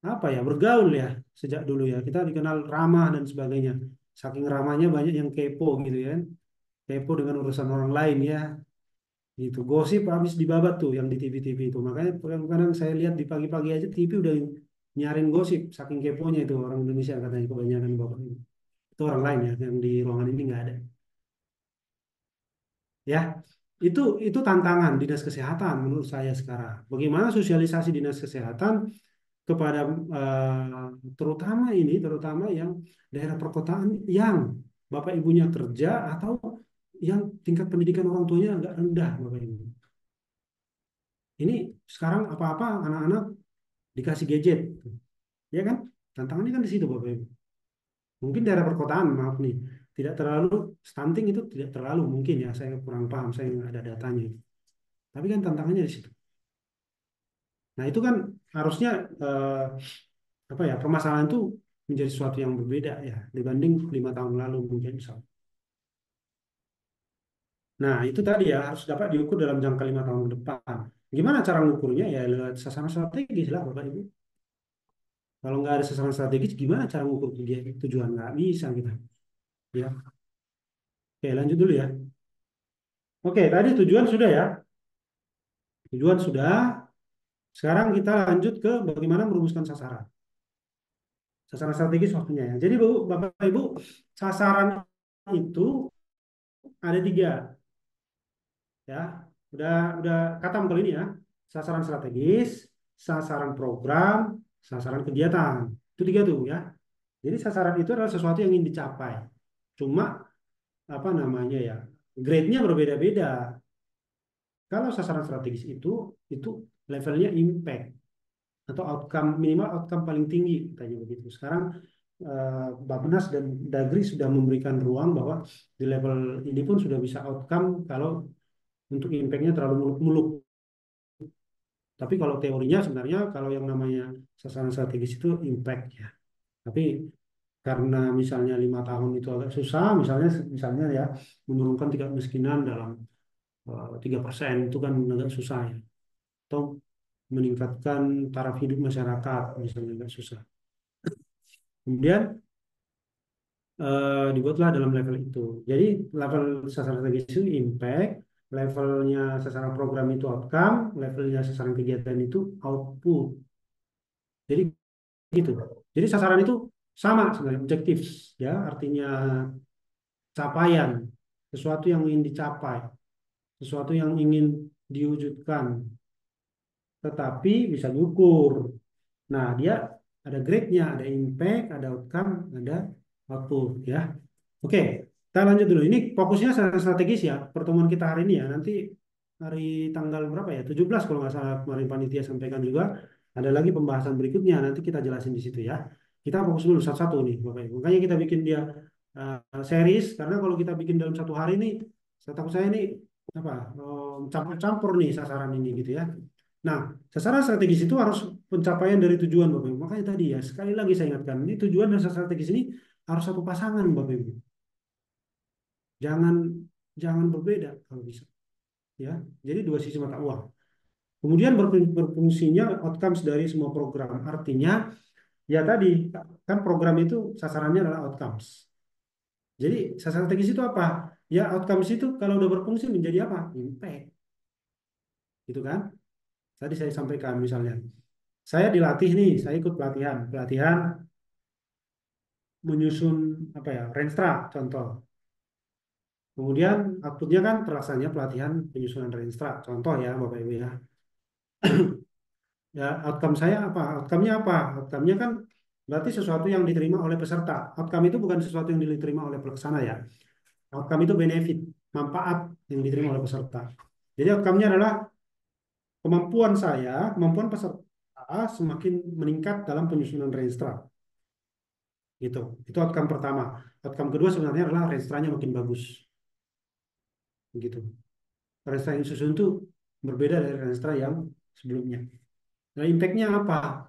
apa ya bergaul ya sejak dulu ya kita dikenal ramah dan sebagainya. Saking ramahnya banyak yang kepo gitu ya, kepo dengan urusan orang lain ya. Gitu. Gosip habis dibabat tuh yang di TV-TV itu. Makanya kadang-kadang saya lihat di pagi-pagi aja TV udah nyaring gosip. Saking keponya itu orang Indonesia katanya kebanyakan bapak ini. Itu orang lain ya yang di ruangan ini nggak ada. Ya, itu tantangan dinas kesehatan menurut saya sekarang. Bagaimana sosialisasi dinas kesehatan kepada terutama yang daerah perkotaan yang bapak ibunya kerja atau yang tingkat pendidikan orang tuanya agak rendah bapak ibu. Ini sekarang apa-apa anak-anak dikasih gadget, ya kan? Tantangannya kan di situ, Bapak Ibu. Mungkin daerah perkotaan, maaf nih, tidak terlalu stunting itu tidak terlalu mungkin ya, saya kurang paham, saya nggak ada datanya. Tapi kan tantangannya di situ. Nah itu kan harusnya apa ya permasalahan itu menjadi sesuatu yang berbeda ya dibanding 5 tahun lalu mungkin misalnya. Nah itu tadi ya harus dapat diukur dalam jangka 5 tahun ke depan. Gimana cara mengukurnya ya lewat sasaran strategis lah Bapak Ibu. Kalau nggak ada sasaran strategis, gimana cara mengukur tujuan? Nggak bisa kita. Ya, oke lanjut dulu ya. Oke, tadi tujuan sudah ya. Tujuan sudah. Sekarang kita lanjut ke bagaimana merumuskan sasaran. Sasaran strategis waktunya ya. Jadi Bapak Ibu, sasaran itu ada tiga ya. Udah katam kali ini ya. Sasaran strategis, sasaran program, sasaran kegiatan. Itu tiga tuh ya. Jadi sasaran itu adalah sesuatu yang ingin dicapai. Cuma apa namanya ya grade-nya berbeda-beda. Kalau sasaran strategis itu levelnya impact atau outcome minimal outcome paling tinggi katanya begitu. Sekarang Bappenas dan Dagri sudah memberikan ruang bahwa di level ini pun sudah bisa outcome kalau untuk impact-nya terlalu muluk-muluk. Tapi kalau teorinya sebenarnya kalau yang namanya sasaran strategis itu impact ya. Tapi karena misalnya 5 tahun itu agak susah, misalnya ya menurunkan tingkat kemiskinan dalam 3% itu kan agak susah ya. Atau meningkatkan taraf hidup masyarakat misalnya agak susah. Kemudian dibuatlah dalam level itu. Jadi level sasaran strategis itu impact, levelnya sasaran program itu outcome, levelnya sasaran kegiatan itu output. Jadi gitu. Jadi sasaran itu sama sebenarnya objektif ya, artinya capaian, sesuatu yang ingin dicapai, sesuatu yang ingin diwujudkan, tetapi bisa diukur. Nah, dia ada grade-nya, ada impact, ada outcome, ada output ya. Oke, kita lanjut dulu. Ini fokusnya secara strategis ya, pertemuan kita hari ini ya. Nanti hari tanggal berapa ya? 17 kalau nggak salah kemarin panitia sampaikan juga. Ada lagi pembahasan berikutnya, nanti kita jelasin di situ ya. Kita fokus dulu satu-satu nih, Bapak Ibu. Makanya kita bikin dia series, karena kalau kita bikin dalam satu hari nih, saya takut saya ini apa campur-campur nih sasaran ini gitu ya. Nah, sasaran strategis itu harus pencapaian dari tujuan Bapak Ibu. Makanya tadi ya, sekali lagi saya ingatkan, ini tujuan dan sasaran strategis ini harus satu pasangan Bapak Ibu. Jangan jangan berbeda kalau bisa ya. Jadi dua sisi mata uang. Kemudian berfungsinya outcomes dari semua program. Artinya ya tadi kan program itu sasarannya adalah outcomes. Jadi sasaran strategis itu apa? Ya outcomes itu kalau udah berfungsi menjadi apa? Impact. Gitu kan? Tadi saya sampaikan misalnya, saya dilatih nih, saya ikut pelatihan, pelatihan menyusun apa ya, Renstra contoh. Kemudian outputnya kan terlaksananya pelatihan penyusunan Renstra, contoh ya Bapak Ibu ya. Ya, outcome saya apa? Outcome-nya apa? Outcome-nya kan berarti sesuatu yang diterima oleh peserta. Outcome itu bukan sesuatu yang diterima oleh pelaksana ya. Outcome itu benefit, manfaat yang diterima oleh peserta. Jadi outcome-nya adalah kemampuan saya, kemampuan peserta semakin meningkat dalam penyusunan Renstra. Gitu. Itu outcome pertama. Outcome kedua sebenarnya adalah Renstranya makin bagus. Gitu. Renstra yang disusun itu berbeda dari Renstra yang sebelumnya. Nah, impact-nya apa?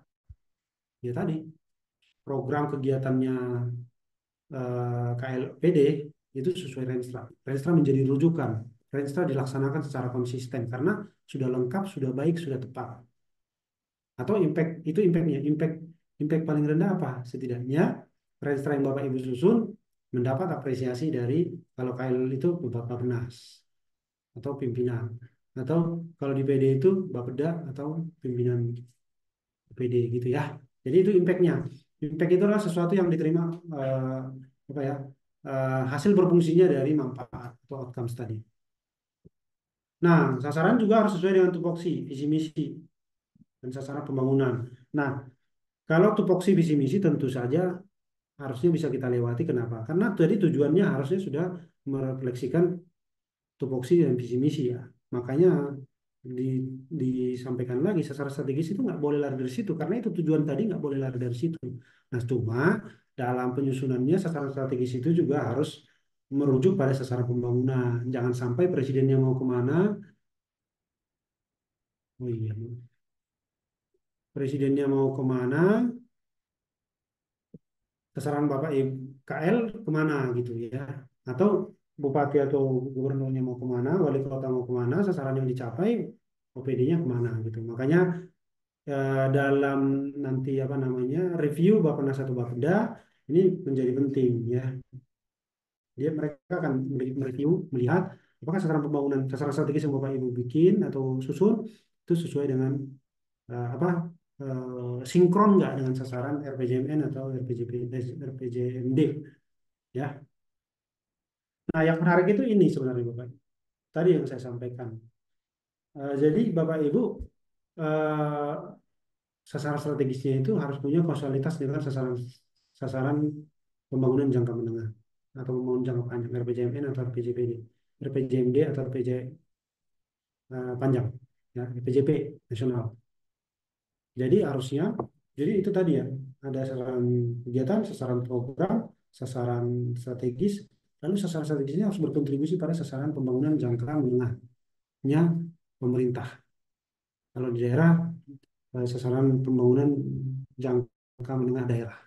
Ya tadi, program kegiatannya KLPD itu sesuai Renstra. Renstra menjadi rujukan. Renstra dilaksanakan secara konsisten karena sudah lengkap, sudah baik, sudah tepat. Atau impact itu impactnya. Impact paling rendah apa? Setidaknya Renstra yang Bapak Ibu susun mendapat apresiasi dari kalau KL itu Bappenas atau pimpinan. Atau kalau di PD itu Bapeda atau pimpinan PD gitu ya. Jadi itu impactnya. Impact itu adalah sesuatu yang diterima apa ya hasil berfungsinya dari manfaat atau outcomes tadi. Nah, sasaran juga harus sesuai dengan tupoksi, visi misi dan sasaran pembangunan. Nah, kalau tupoksi visi misi tentu saja harusnya bisa kita lewati. Kenapa? Karena tadi tujuannya harusnya sudah merefleksikan tupoksi dan visi misi ya. Makanya di, disampaikan lagi sasaran strategis itu nggak boleh lari dari situ karena itu tujuan tadi nggak boleh lari dari situ. Nah, cuma dalam penyusunannya sasaran strategis itu juga harus merujuk pada sasaran pembangunan. Jangan sampai presidennya mau kemana, oh iya, presidennya mau kemana, sasaran Bapak Ibu KL kemana gitu ya. Atau bupati atau gubernurnya mau kemana, wali kota mau kemana, sasaran yang dicapai OPD-nya kemana gitu. Makanya dalam nanti apa namanya review Bappenas atau Bapeda ini menjadi penting ya. Dia mereka akan mereview melihat apakah sasaran pembangunan sasaran strategis yang Bapak Ibu bikin atau susun itu sesuai dengan apa sinkron nggak dengan sasaran RPJMN atau RPJMD ya. Nah, yang menarik itu ini sebenarnya Bapak. Tadi yang saya sampaikan. Jadi Bapak Ibu eh, sasaran strategisnya itu harus punya kausalitas dengan sasaran sasaran pembangunan jangka menengah atau pembangunan jangka panjang RPJMN atau RPJPD, RPJMD atau RPJ panjang, ya RPJP nasional. Jadi harusnya, jadi itu tadi ya ada sasaran kegiatan, sasaran program, sasaran strategis, lalu sasaran strategisnya harus berkontribusi pada sasaran pembangunan jangka menengahnya pemerintah. Kalau di daerah sasaran pembangunan jangka menengah daerah.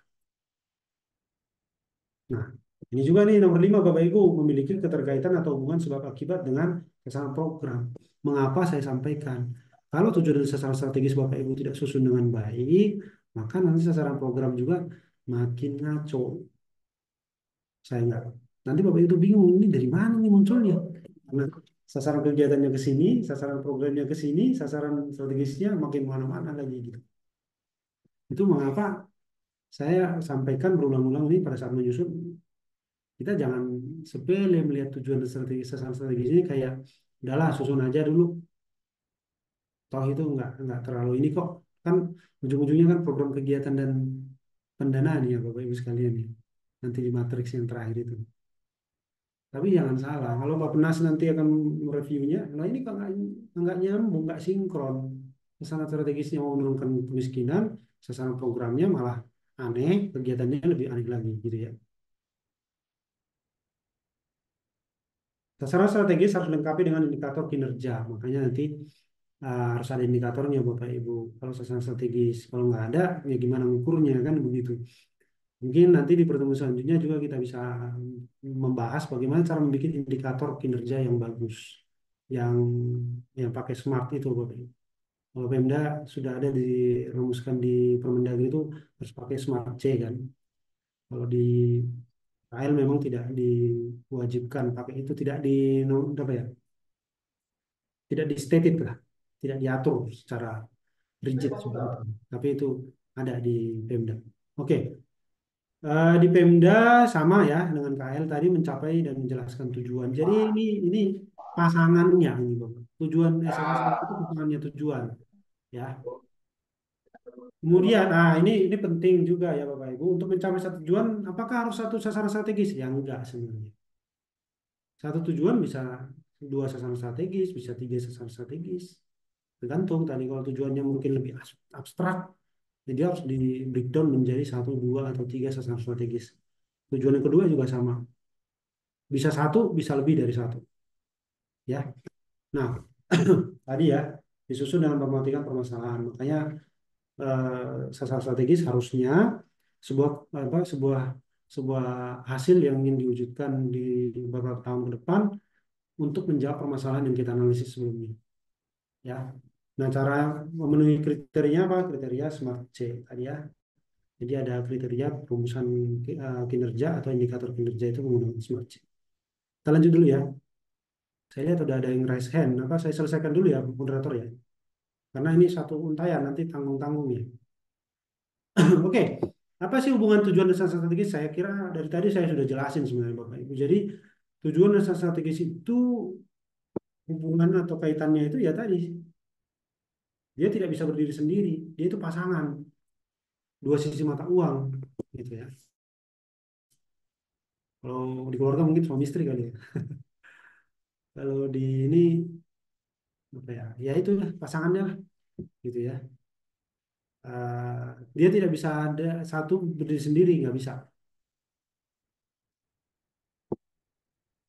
Nah, ini juga nih nomor 5 Bapak Ibu memiliki keterkaitan atau hubungan sebab akibat dengan sasaran program. Mengapa saya sampaikan? Kalau tujuan dan sasaran strategis Bapak Ibu tidak susun dengan baik, maka nanti sasaran program juga makin ngaco. Saya enggak. Nanti Bapak Ibu bingung ini dari mana nih munculnya? Karena sasaran kegiatannya ke sini, sasaran programnya ke sini, sasaran strategisnya makin mana-mana lagi gitu. Itu mengapa saya sampaikan berulang-ulang ini pada saat menyusun kita jangan sepele melihat tujuan dan strategi sasaran strategis ini kayak udahlah susun aja dulu toh itu nggak terlalu ini kok kan ujung-ujungnya kan program kegiatan dan pendanaan ya Bapak Ibu sekalian ya. Nanti di matriks yang terakhir itu. Tapi jangan salah, kalau Bappenas nanti akan mereviewnya, nah ini kok nggak nyambung, nggak sinkron. Sasaran strategisnya mau menurunkan kemiskinan, sasaran programnya malah aneh, kegiatannya lebih aneh lagi gitu ya. Sasaran strategis harus dilengkapi dengan indikator kinerja, makanya nanti harus ada indikatornya Bapak Ibu. Kalau sasaran strategis, kalau nggak ada, ya gimana ngukurnya kan begitu. Mungkin nanti di pertemuan selanjutnya juga kita bisa membahas bagaimana cara membuat indikator kinerja yang bagus, yang yang pakai smart itu, Bapak Ibu. Kalau Pemda sudah ada dirumuskan di Permendagri itu harus pakai smart C kan. Kalau di KL memang tidak diwajibkan pakai itu, tidak di apa ya, tidak di stated lah, tidak diatur secara rigid seperti itu. Tapi itu ada di Pemda. Oke. Di Pemda sama ya dengan KL tadi mencapai dan menjelaskan tujuan. Jadi ini pasangannya ini Bapak. Tujuan salah satu itu pasangannya tujuan ya. Kemudian ini penting juga ya Bapak Ibu untuk mencapai satu tujuan apakah harus satu sasaran strategis? Ya enggak sebenarnya. Satu tujuan bisa dua sasaran strategis, bisa tiga sasaran strategis. Tergantung tadi kalau tujuannya mungkin lebih abstrak, jadi harus di breakdown menjadi satu, dua atau tiga sasaran strategis. Tujuan yang kedua juga sama. Bisa satu, bisa lebih dari satu. Ya. Nah, tadi ya disusun dengan mematikan permasalahan. Makanya sasaran strategis harusnya sebuah sebuah sebuah hasil yang ingin diwujudkan di beberapa tahun ke depan untuk menjawab permasalahan yang kita analisis sebelumnya. Ya. Nah, cara memenuhi kriterianya apa? Kriteria Smart C tadi ya. Jadi ada kriteria perumusan kinerja atau indikator kinerja itu menggunakan Smart C. Kita lanjut dulu ya. Saya lihat udah ada yang raise hand. Apa saya selesaikan dulu ya, moderator ya. Karena ini satu untayan, nanti tanggung-tanggung ya. Oke, apa sih hubungan tujuan dan sasaran strategis? Saya kira dari tadi saya sudah jelasin sebenarnya Bapak Ibu. Jadi tujuan dan sasaran strategis itu hubungan atau kaitannya itu ya tadi. Dia tidak bisa berdiri sendiri. Dia itu pasangan. Dua sisi mata uang. Gitu ya. Kalau di keluarga mungkin suami istri kali ya. Kalau di ini apa ya? Ya itu lah pasangannya lah. Gitu ya. Dia tidak bisa ada satu berdiri sendiri, nggak bisa.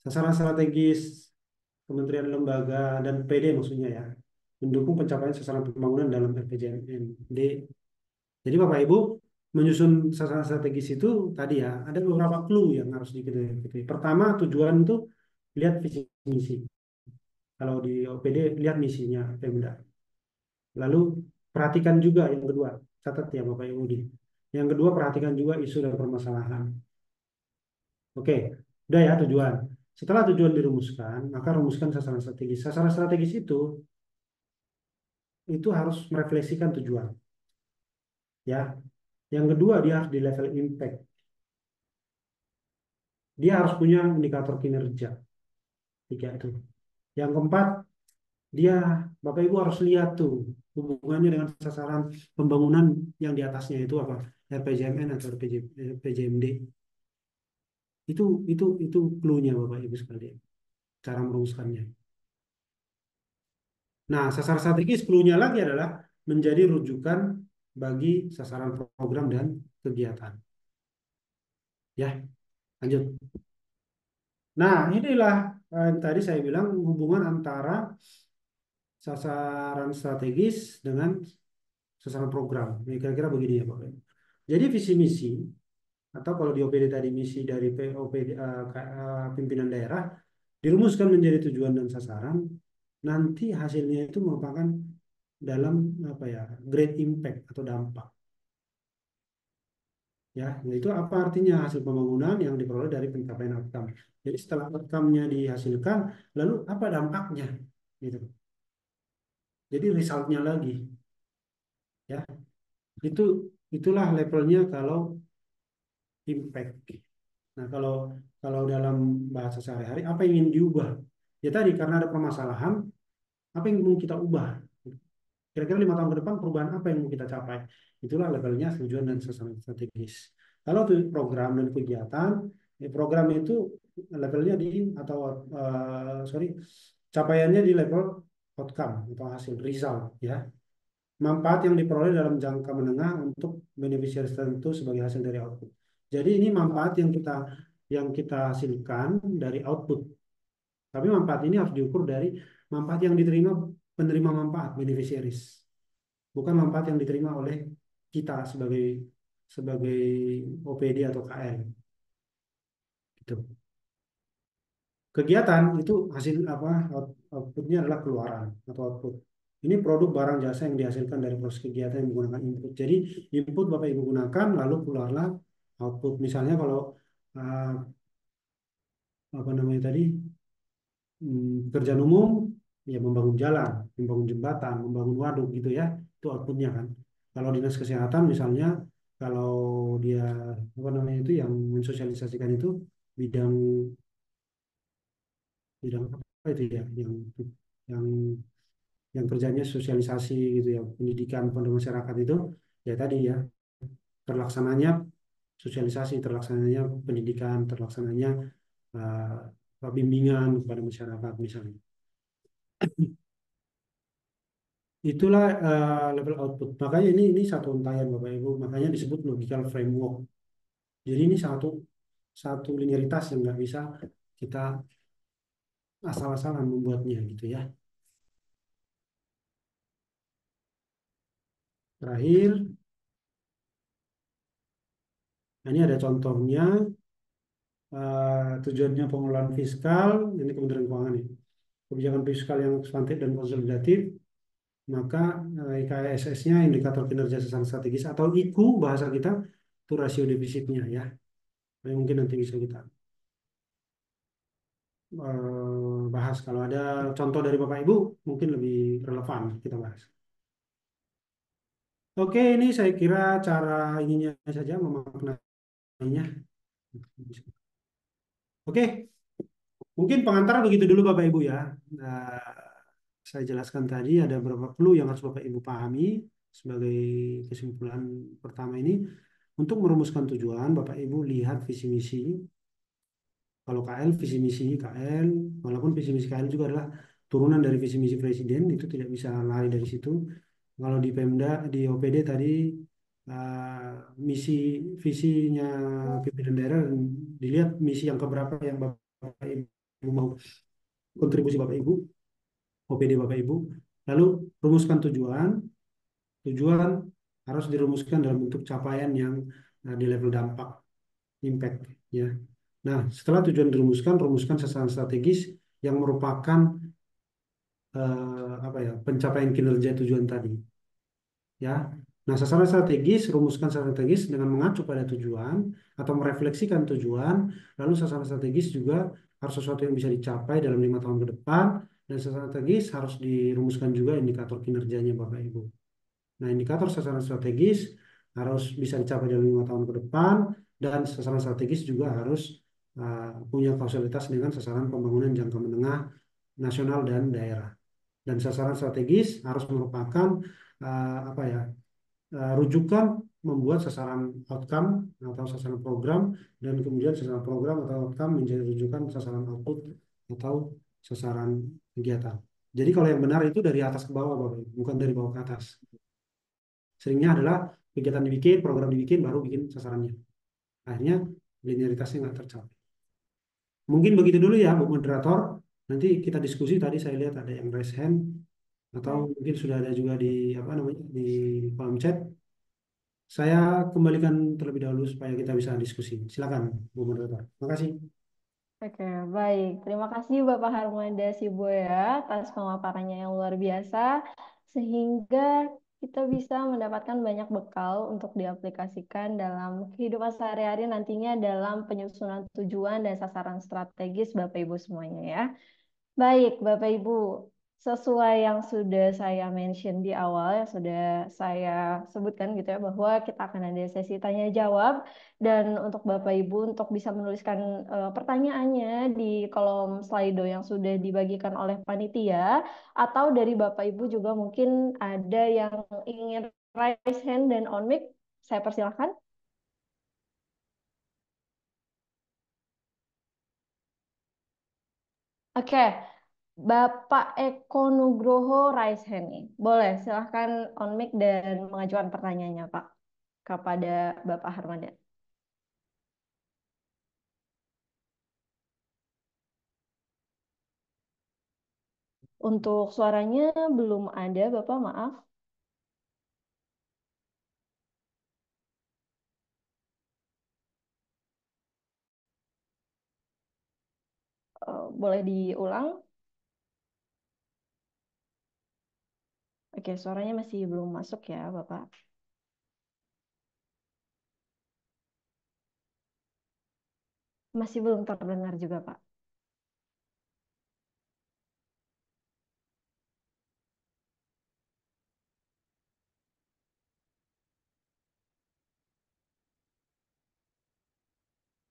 Sasaran strategis Kementerian Lembaga dan PD maksudnya ya, mendukung pencapaian sasaran pembangunan dalam RPJMD. Jadi Bapak Ibu menyusun sasaran strategis itu tadi ya, ada beberapa clue yang harus diketahui. Pertama, tujuan itu lihat visi misi. Kalau di OPD lihat misinya Pemda. Lalu perhatikan juga yang kedua, catat ya Bapak Ibu di. Yang kedua perhatikan juga isu dan permasalahan. Oke, udah ya tujuan. Setelah tujuan dirumuskan, maka rumuskan sasaran strategis. Sasaran strategis itu harus merefleksikan tujuan. Ya, yang kedua dia harus di level impact. Dia harus punya indikator kinerja. Tiga itu. Yang keempat, dia Bapak Ibu harus lihat tuh hubungannya dengan sasaran pembangunan yang di atasnya itu apa? RPJMN atau RPJMD. Itu clue-nya Bapak Ibu sekalian. Cara merumuskannya. Nah, sasaran strategis clue-nya lagi adalah menjadi rujukan bagi sasaran program dan kegiatan. Ya, lanjut. Nah, inilah tadi saya bilang hubungan antara sasaran strategis dengan sasaran program. Ini kira-kira begini ya, Pak. Jadi visi misi atau kalau di OPD tadi misi dari OPD, pimpinan daerah dirumuskan menjadi tujuan dan sasaran. Nanti hasilnya itu merupakan dalam apa ya, great impact atau dampak. Ya, yaitu apa artinya hasil pembangunan yang diperoleh dari pencapaian outcome. Jadi setelah outcome-nya dihasilkan, lalu apa dampaknya? Gitu. Jadi resultnya lagi, ya. Itu itulah levelnya kalau impact. Nah, kalau kalau dalam bahasa sehari-hari apa yang ingin diubah? Ya tadi karena ada permasalahan, apa yang ingin kita ubah? Kira-kira 5 tahun ke depan perubahan apa yang mau kita capai? Itulah levelnya tujuan dan sasaran strategis. Kalau program dan kegiatan, program itu levelnya di atau sorry, capaiannya di level outcome atau hasil result ya. Manfaat yang diperoleh dalam jangka menengah untuk beneficiaries tertentu sebagai hasil dari output. Jadi ini manfaat yang kita hasilkan dari output. Tapi manfaat ini harus diukur dari manfaat yang diterima penerima manfaat beneficiaries, bukan manfaat yang diterima oleh kita sebagai sebagai OPD atau KL gitu. Kegiatan itu hasil apa, outputnya adalah keluaran atau output. Ini produk barang jasa yang dihasilkan dari proses kegiatan yang menggunakan input. Jadi input Bapak Ibu gunakan lalu keluarlah output. Misalnya kalau uh, apa namanya tadi, pekerjaan umum ya membangun jalan, membangun jembatan, membangun waduk gitu ya, itu outputnya kan. Kalau dinas kesehatan misalnya, kalau dia apa namanya itu yang mensosialisasikan itu bidang bidang apa itu ya, yang yang kerjanya sosialisasi gitu ya, pendidikan pada masyarakat itu ya tadi ya, terlaksananya sosialisasi, terlaksananya pendidikan, terlaksananya bimbingan kepada masyarakat misalnya. Itulah level output. Makanya ini satu untayan Bapak Ibu, makanya disebut logical framework. Jadi ini satu satu linearitas yang nggak bisa kita asal-asalan membuatnya gitu ya. Terakhir, nah ini ada contohnya, tujuannya pengelolaan fiskal, ini Kementerian Keuangan ya. Kebijakan fiskal yang substantif dan konsolidatif, maka IKSS-nya indikator kinerja sasaran strategis atau IKU bahasa kita itu rasio defisitnya ya. Nah, mungkin nanti bisa kita bahas. Kalau ada contoh dari Bapak Ibu, mungkin lebih relevan kita bahas. Oke, ini saya kira cara ininya saja memaknainya. Oke, mungkin pengantar begitu dulu Bapak Ibu ya. Nah, saya jelaskan tadi ada beberapa clue yang harus Bapak Ibu pahami sebagai kesimpulan pertama ini. Untuk merumuskan tujuan, Bapak Ibu lihat visi misi. Kalau KL, visi misi KL, walaupun visi misi KL juga adalah turunan dari visi misi Presiden, itu tidak bisa lari dari situ. Kalau di Pemda, di OPD tadi, misi visinya pimpinan daerah, dilihat misi yang keberapa yang Bapak Ibu mau kontribusi Bapak Ibu, OPD Bapak Ibu. Lalu rumuskan tujuan, tujuan harus dirumuskan dalam bentuk capaian yang di level dampak, impact, ya. Nah, setelah tujuan dirumuskan, rumuskan sasaran strategis yang merupakan apa ya, pencapaian kinerja tujuan tadi, ya. Nah, sasaran strategis, rumuskan sasaran strategis dengan mengacu pada tujuan atau merefleksikan tujuan, lalu sasaran strategis juga harus sesuatu yang bisa dicapai dalam 5 tahun ke depan, dan sasaran strategis harus dirumuskan juga indikator kinerjanya Bapak Ibu. Nah, indikator sasaran strategis harus bisa dicapai dalam 5 tahun ke depan, dan sasaran strategis juga harus punya kausalitas dengan sasaran pembangunan jangka menengah nasional dan daerah. Dan sasaran strategis harus merupakan apa ya, rujukan membuat sasaran outcome atau sasaran program, dan kemudian sasaran program atau outcome menjadi rujukan sasaran output atau sasaran kegiatan. Jadi kalau yang benar itu dari atas ke bawah, Bapak Ibu, bukan dari bawah ke atas. Seringnya adalah kegiatan dibikin, program dibikin, baru bikin sasarannya. Akhirnya linearitasnya nggak tercapai. Mungkin begitu dulu ya, Bu Moderator. Nanti kita diskusi. Tadi saya lihat ada yang raise hand, atau Baik. mungkin sudah ada juga di apa namanya di kolom chat. Saya kembalikan terlebih dahulu supaya kita bisa diskusi. Silakan, Bu Moderator. Terima kasih. Oke, baik. Terima kasih Bapak Harmanda Siboya atas pemaparannya yang luar biasa, sehingga kita bisa mendapatkan banyak bekal untuk diaplikasikan dalam kehidupan sehari-hari nantinya dalam penyusunan tujuan dan sasaran strategis Bapak Ibu semuanya ya. Baik, Bapak Ibu. sesuai yang sudah saya mention di awal, yang sudah saya sebutkan gitu ya, bahwa kita akan ada sesi tanya jawab dan untuk Bapak Ibu untuk bisa menuliskan pertanyaannya di kolom Slido yang sudah dibagikan oleh panitia atau dari Bapak Ibu juga mungkin ada yang ingin raise hand dan on mic, saya persilahkan. Oke, Bapak Eko Nugroho raise hand nih. Boleh, silahkan on mic dan mengajukan pertanyaannya, Pak, kepada Bapak Harmada. Untuk suaranya belum ada, Bapak, maaf. Boleh diulang? Oke, suaranya masih belum masuk ya, Bapak. Masih belum terdengar juga, Pak.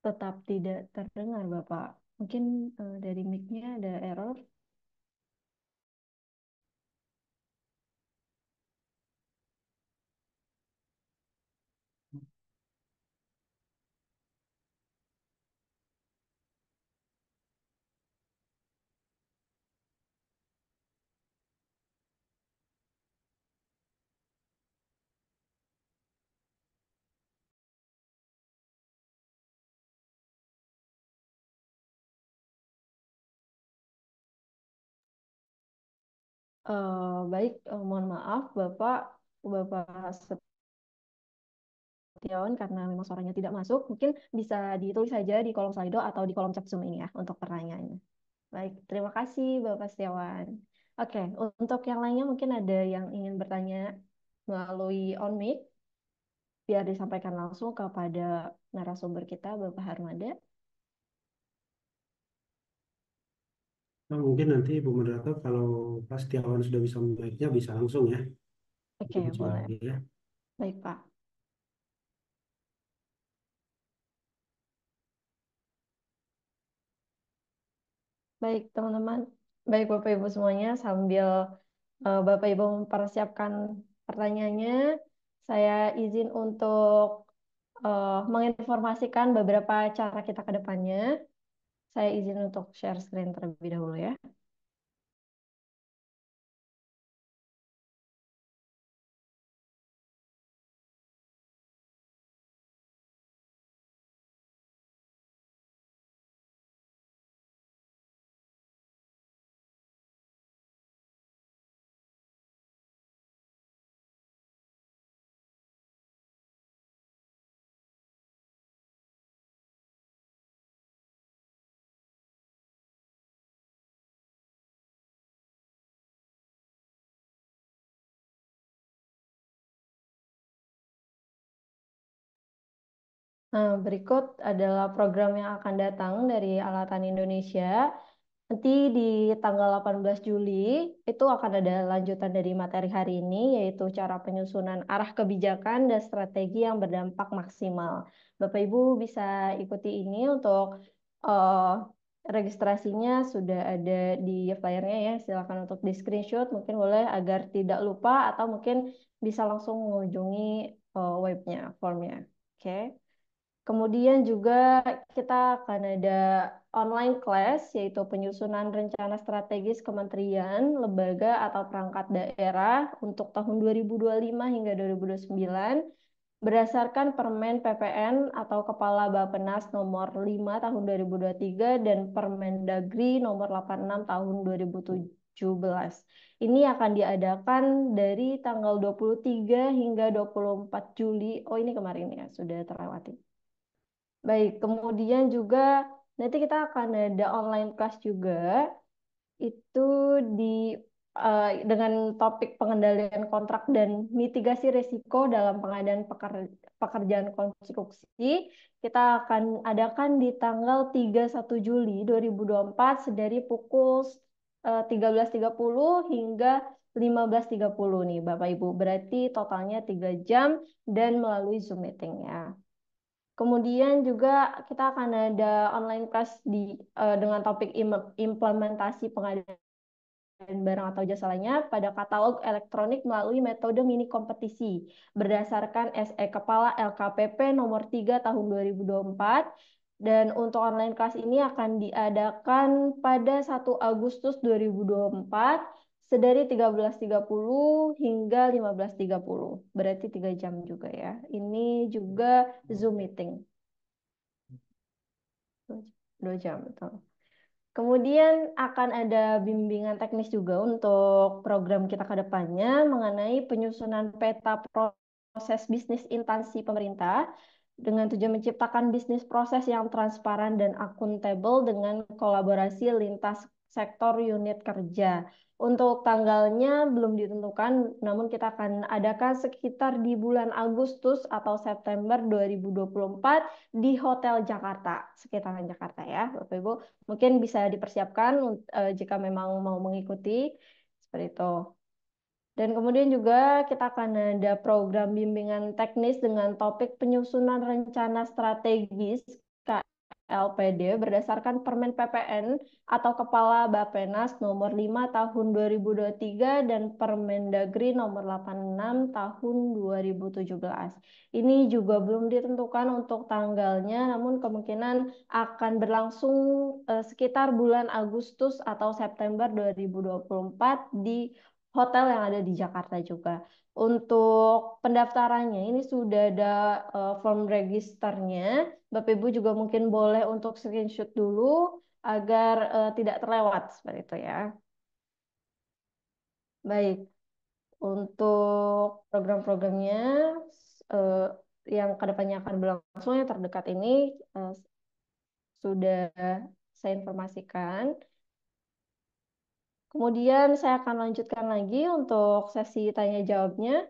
Tetap tidak terdengar, Bapak. Mungkin dari mic-nya ada error. Baik, mohon maaf, Bapak, Bapak Setiawan, karena memang suaranya tidak masuk, mungkin bisa ditulis saja di kolom Slido atau di kolom chat Zoom ini ya untuk pertanyaannya. Baik, terima kasih Bapak Setiawan. Oke, untuk yang lainnya mungkin ada yang ingin bertanya melalui on mic, biar disampaikan langsung kepada narasumber kita, Bapak Harmada. Nah, mungkin nanti Ibu Moderator kalau Pak Setiawan sudah bisa mic-nya bisa langsung ya. Oke, Coba boleh. lagi ya. Baik, Pak. Baik, teman-teman. Baik, Bapak Ibu semuanya, sambil Bapak Ibu mempersiapkan pertanyaannya, saya izin untuk menginformasikan beberapa cara kita ke depannya. Saya izin untuk share screen terlebih dahulu ya. Nah, berikut adalah program yang akan datang dari Alatan Indonesia. Nanti di tanggal 18 Juli itu akan ada lanjutan dari materi hari ini, yaitu cara penyusunan arah kebijakan dan strategi yang berdampak maksimal. Bapak Ibu bisa ikuti ini untuk eh, registrasinya sudah ada di flyernya ya. Silakan untuk di screenshot, mungkin boleh agar tidak lupa atau mungkin bisa langsung mengunjungi webnya, formnya. Oke. Kemudian juga kita akan ada online class, yaitu penyusunan rencana strategis kementerian, lembaga, atau perangkat daerah untuk tahun 2025 hingga 2029 berdasarkan Permen PPN atau Kepala Bappenas nomor 5 tahun 2023 dan Permendagri nomor 86 tahun 2017. Ini akan diadakan dari tanggal 23 hingga 24 Juli. Oh, ini kemarin ya, sudah terlewati. Baik, kemudian juga nanti kita akan ada online class juga, itu di dengan topik pengendalian kontrak dan mitigasi risiko dalam pengadaan pekerjaan konstruksi. Kita akan adakan di tanggal 31 Juli 2024 dari pukul 13.30 hingga 15.30 nih Bapak Ibu. Berarti totalnya 3 jam dan melalui Zoom meeting ya. Kemudian juga kita akan ada online class dengan topik implementasi pengadaan barang atau jasa lainnya pada katalog elektronik melalui metode mini kompetisi berdasarkan SE Kepala LKPP nomor 3 tahun 2024. Dan untuk online kelas ini akan diadakan pada 1 Agustus 2024 sedari 13.30 hingga 15.30. Berarti 3 jam juga ya. Ini juga Zoom meeting. 2 jam, betul. Kemudian akan ada bimbingan teknis juga untuk program kita ke depannya mengenai penyusunan peta proses bisnis instansi pemerintah dengan tujuan menciptakan bisnis proses yang transparan dan akuntabel dengan kolaborasi lintas sektor unit kerja. Untuk tanggalnya belum ditentukan, namun kita akan adakan sekitar di bulan Agustus atau September 2024 di Hotel Jakarta, sekitaran Jakarta ya, Bapak Ibu. Mungkin bisa dipersiapkan jika memang mau mengikuti seperti itu. Dan kemudian juga kita akan ada program bimbingan teknis dengan topik penyusunan rencana strategis KLPD berdasarkan Permen PPN atau Kepala Bappenas nomor 5 tahun 2023 dan Permendagri nomor 86 tahun 2017. Ini juga belum ditentukan untuk tanggalnya, namun kemungkinan akan berlangsung sekitar bulan Agustus atau September 2024 di hotel yang ada di Jakarta juga. Untuk pendaftarannya ini sudah ada form registernya. Bapak Ibu juga mungkin boleh untuk screenshot dulu agar tidak terlewat seperti itu ya. Baik, untuk program-programnya eh, yang kedepannya akan berlangsung yang terdekat ini eh, sudah saya informasikan. Kemudian saya akan lanjutkan lagi untuk sesi tanya jawabnya.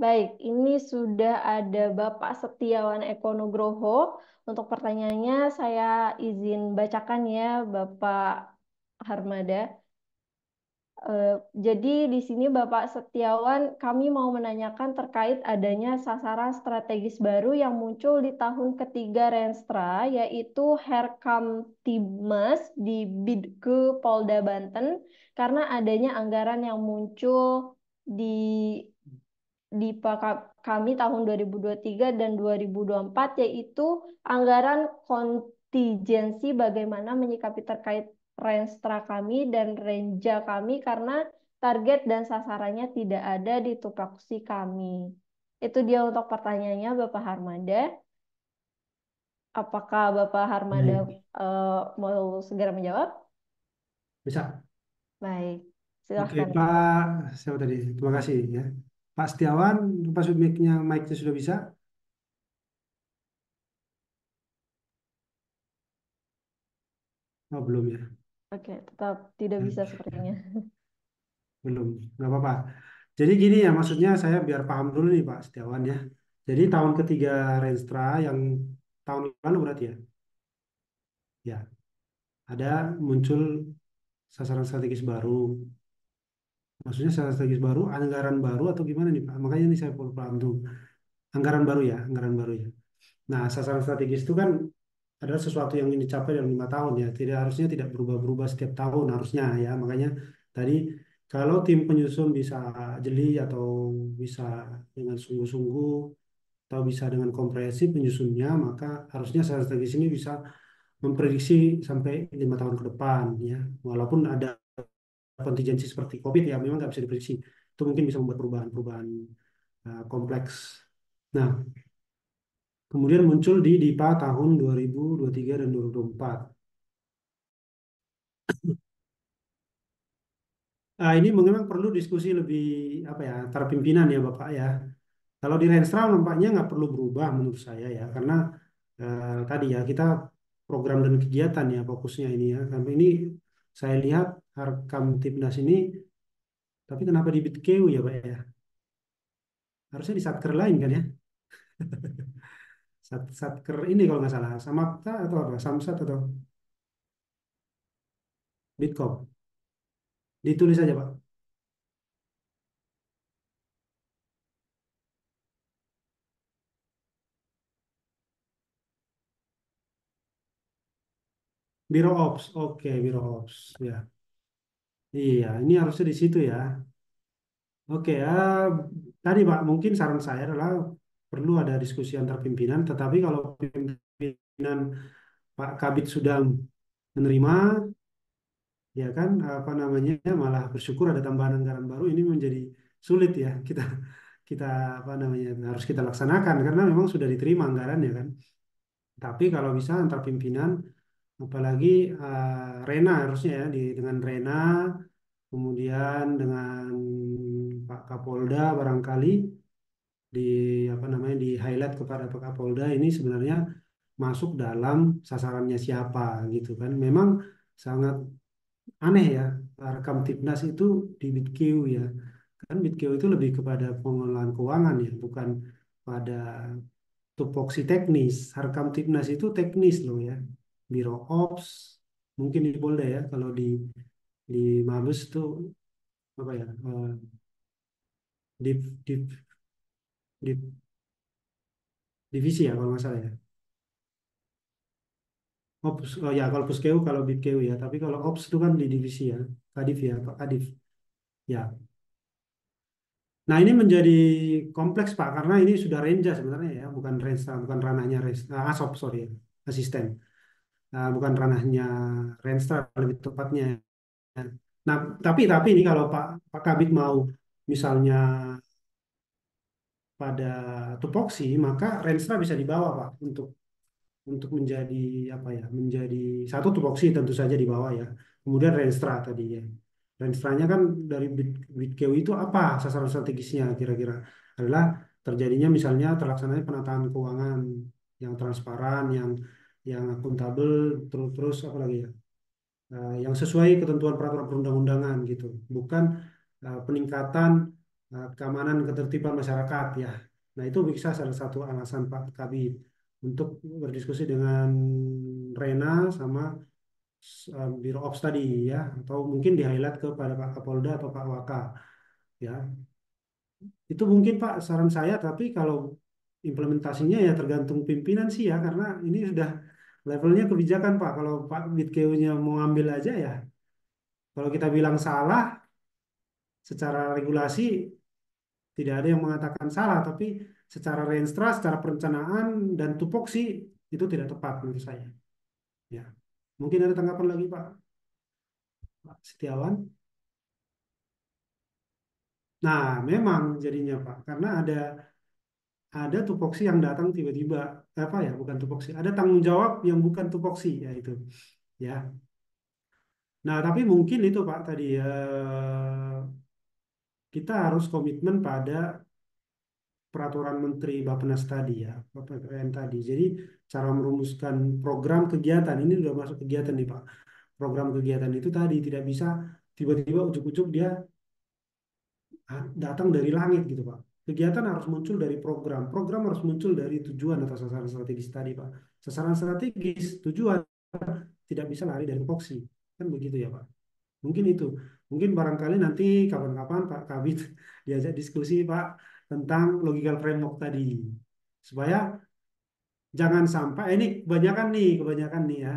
Baik, ini sudah ada Bapak Setiawan Eko Nugroho. Untuk pertanyaannya saya izin bacakan ya Bapak Harmada. Eh, jadi di sini Bapak Setiawan, kami mau menanyakan terkait adanya sasaran strategis baru yang muncul di tahun ketiga Renstra, yaitu Herkamtibmas di Bidke Polda Banten, karena adanya anggaran yang muncul di kami tahun 2023 dan 2024, yaitu anggaran kontingensi bagaimana menyikapi terkait renstra kami dan renja kami karena target dan sasarannya tidak ada di tupoksi kami. Itu dia untuk pertanyaannya Bapak Harmada. Apakah Bapak Harmada Baik, mau segera menjawab? bisa. Baik, Oke, silahkan. Pak, siapa tadi? Terima kasih ya. Pak Setiawan, Pak mic-nya sudah bisa? Oh, belum ya. Oke, tetap tidak bisa Ya, sepertinya. belum, nggak apa-apa. Jadi gini ya, maksudnya saya biar paham dulu nih Pak Setiawan ya. Jadi tahun ketiga Renstra yang tahun lalu berarti ya, ya ada muncul sasaran strategis baru. Maksudnya sasaran strategis baru, anggaran baru atau gimana nih Pak? Makanya ini saya perlu paham tuh. Anggaran baru ya, anggaran baru ya. Nah, sasaran strategis itu kan adalah sesuatu yang ingin dicapai dalam 5 tahun ya. Tidak harusnya tidak berubah-berubah setiap tahun harusnya ya. Makanya tadi kalau tim penyusun bisa jeli atau bisa dengan sungguh-sungguh atau bisa dengan komprehensif penyusunnya, maka harusnya strategis ini bisa memprediksi sampai 5 tahun ke depan ya. Walaupun ada kontingensi seperti COVID ya, memang nggak bisa diprediksi. Itu mungkin bisa membuat perubahan-perubahan kompleks. Nah, kemudian muncul di DIPA tahun 2023 dan 2024. Ini memang perlu diskusi lebih apa ya antar pimpinan ya Bapak ya. Kalau di Renstra nampaknya nggak perlu berubah menurut saya ya karena tadi ya kita program dan kegiatan ya fokusnya ini ya. Tapi ini saya lihat Harkam Tipnas ini, tapi kenapa di Bitkeu ya Pak ya? Harusnya di satker lain kan ya? Satker ini kalau nggak salah, Samapta atau apa? Samsat atau Bitkom. Ditulis saja, Pak. Biro Ops. Oke, Biro Ops. Ya. Iya, ini harusnya di situ ya. Oke, tadi Pak, mungkin saran saya adalah perlu ada diskusi antar pimpinan, tetapi kalau pimpinan Pak Kabit sudah menerima, ya kan, apa namanya, malah bersyukur ada tambahan anggaran baru, ini menjadi sulit ya, kita kita apa namanya, harus kita laksanakan karena memang sudah diterima anggaran ya kan. Tapi kalau bisa antar pimpinan, apalagi Rena harusnya ya, dengan Rena, kemudian dengan Pak Kapolda barangkali di apa namanya, di highlight kepada Pak Kapolda ini sebenarnya masuk dalam sasarannya siapa gitu kan. Memang sangat aneh ya, rekam Tipnas itu di BitQ ya. Kan BitQ itu lebih kepada pengelolaan keuangan ya, bukan pada tupoksi teknis. Rekam Tipnas itu teknis loh ya. Biro Ops, mungkin di Polda ya, kalau di Mabes itu apa ya? Div, div, div- divisi ya kalau nggak salah ya. Ops, oh ya kalau Puskeu, kalau Bitkeu ya. Tapi kalau Ops itu kan di divisi ya, Kadif ya, Pak Kadif. Ya. Nah ini menjadi kompleks Pak, karena ini sudah Renja sebenarnya ya, bukan Renstra, bukan ranahnya Asop, sorry ya, asisten. Bukan ranahnya Renstra lebih tepatnya. Nah, tapi ini kalau Pak Kabit mau misalnya pada tupoksi, maka Renstra bisa dibawa Pak untuk menjadi apa ya, menjadi satu tupoksi tentu saja di bawah ya, kemudian Renstra tadi ya. Renstranya kan dari BitKew itu apa sasaran strategisnya kira-kira adalah terjadinya misalnya terlaksananya penataan keuangan yang transparan, yang akuntabel, terus apa lagi ya, yang sesuai ketentuan peraturan perundang-undangan gitu, bukan peningkatan keamanan ketertiban masyarakat ya. Nah itu bisa salah satu alasan Pak Kabit untuk berdiskusi dengan Rena sama Biro Ops tadi ya, atau mungkin di highlight kepada Pak Kapolda atau Pak Waka ya. Itu mungkin Pak saran saya, tapi kalau implementasinya ya tergantung pimpinan sih ya, karena ini sudah levelnya kebijakan Pak. Kalau Pak Bitkeu-nya mau ambil aja ya, kalau kita bilang salah secara regulasi tidak ada yang mengatakan salah, tapi secara renstra, secara perencanaan dan tupoksi itu tidak tepat menurut saya. Ya, mungkin ada tanggapan lagi Pak Setiawan. Nah, memang jadinya Pak, karena ada tupoksi yang datang tiba-tiba, apa ya, bukan tupoksi, ada tanggung jawab yang bukan tupoksi, ya itu, ya. Nah, tapi mungkin itu Pak tadi kita harus komitmen pada peraturan Menteri Bappenas tadi ya, PPN tadi. Jadi cara merumuskan program kegiatan ini sudah masuk kegiatan nih Pak. Program kegiatan itu tadi tidak bisa tiba-tiba ujuk-ujuk dia datang dari langit gitu Pak. Kegiatan harus muncul dari program. Program harus muncul dari tujuan atau sasaran strategis tadi Pak. Sasaran strategis, tujuan tidak bisa lari dari tupoksi. Kan begitu ya Pak. Mungkin itu. Mungkin barangkali nanti kapan-kapan Pak Kabit diajak diskusi Pak tentang logical framework tadi. Supaya jangan sampai ini kebanyakan nih ya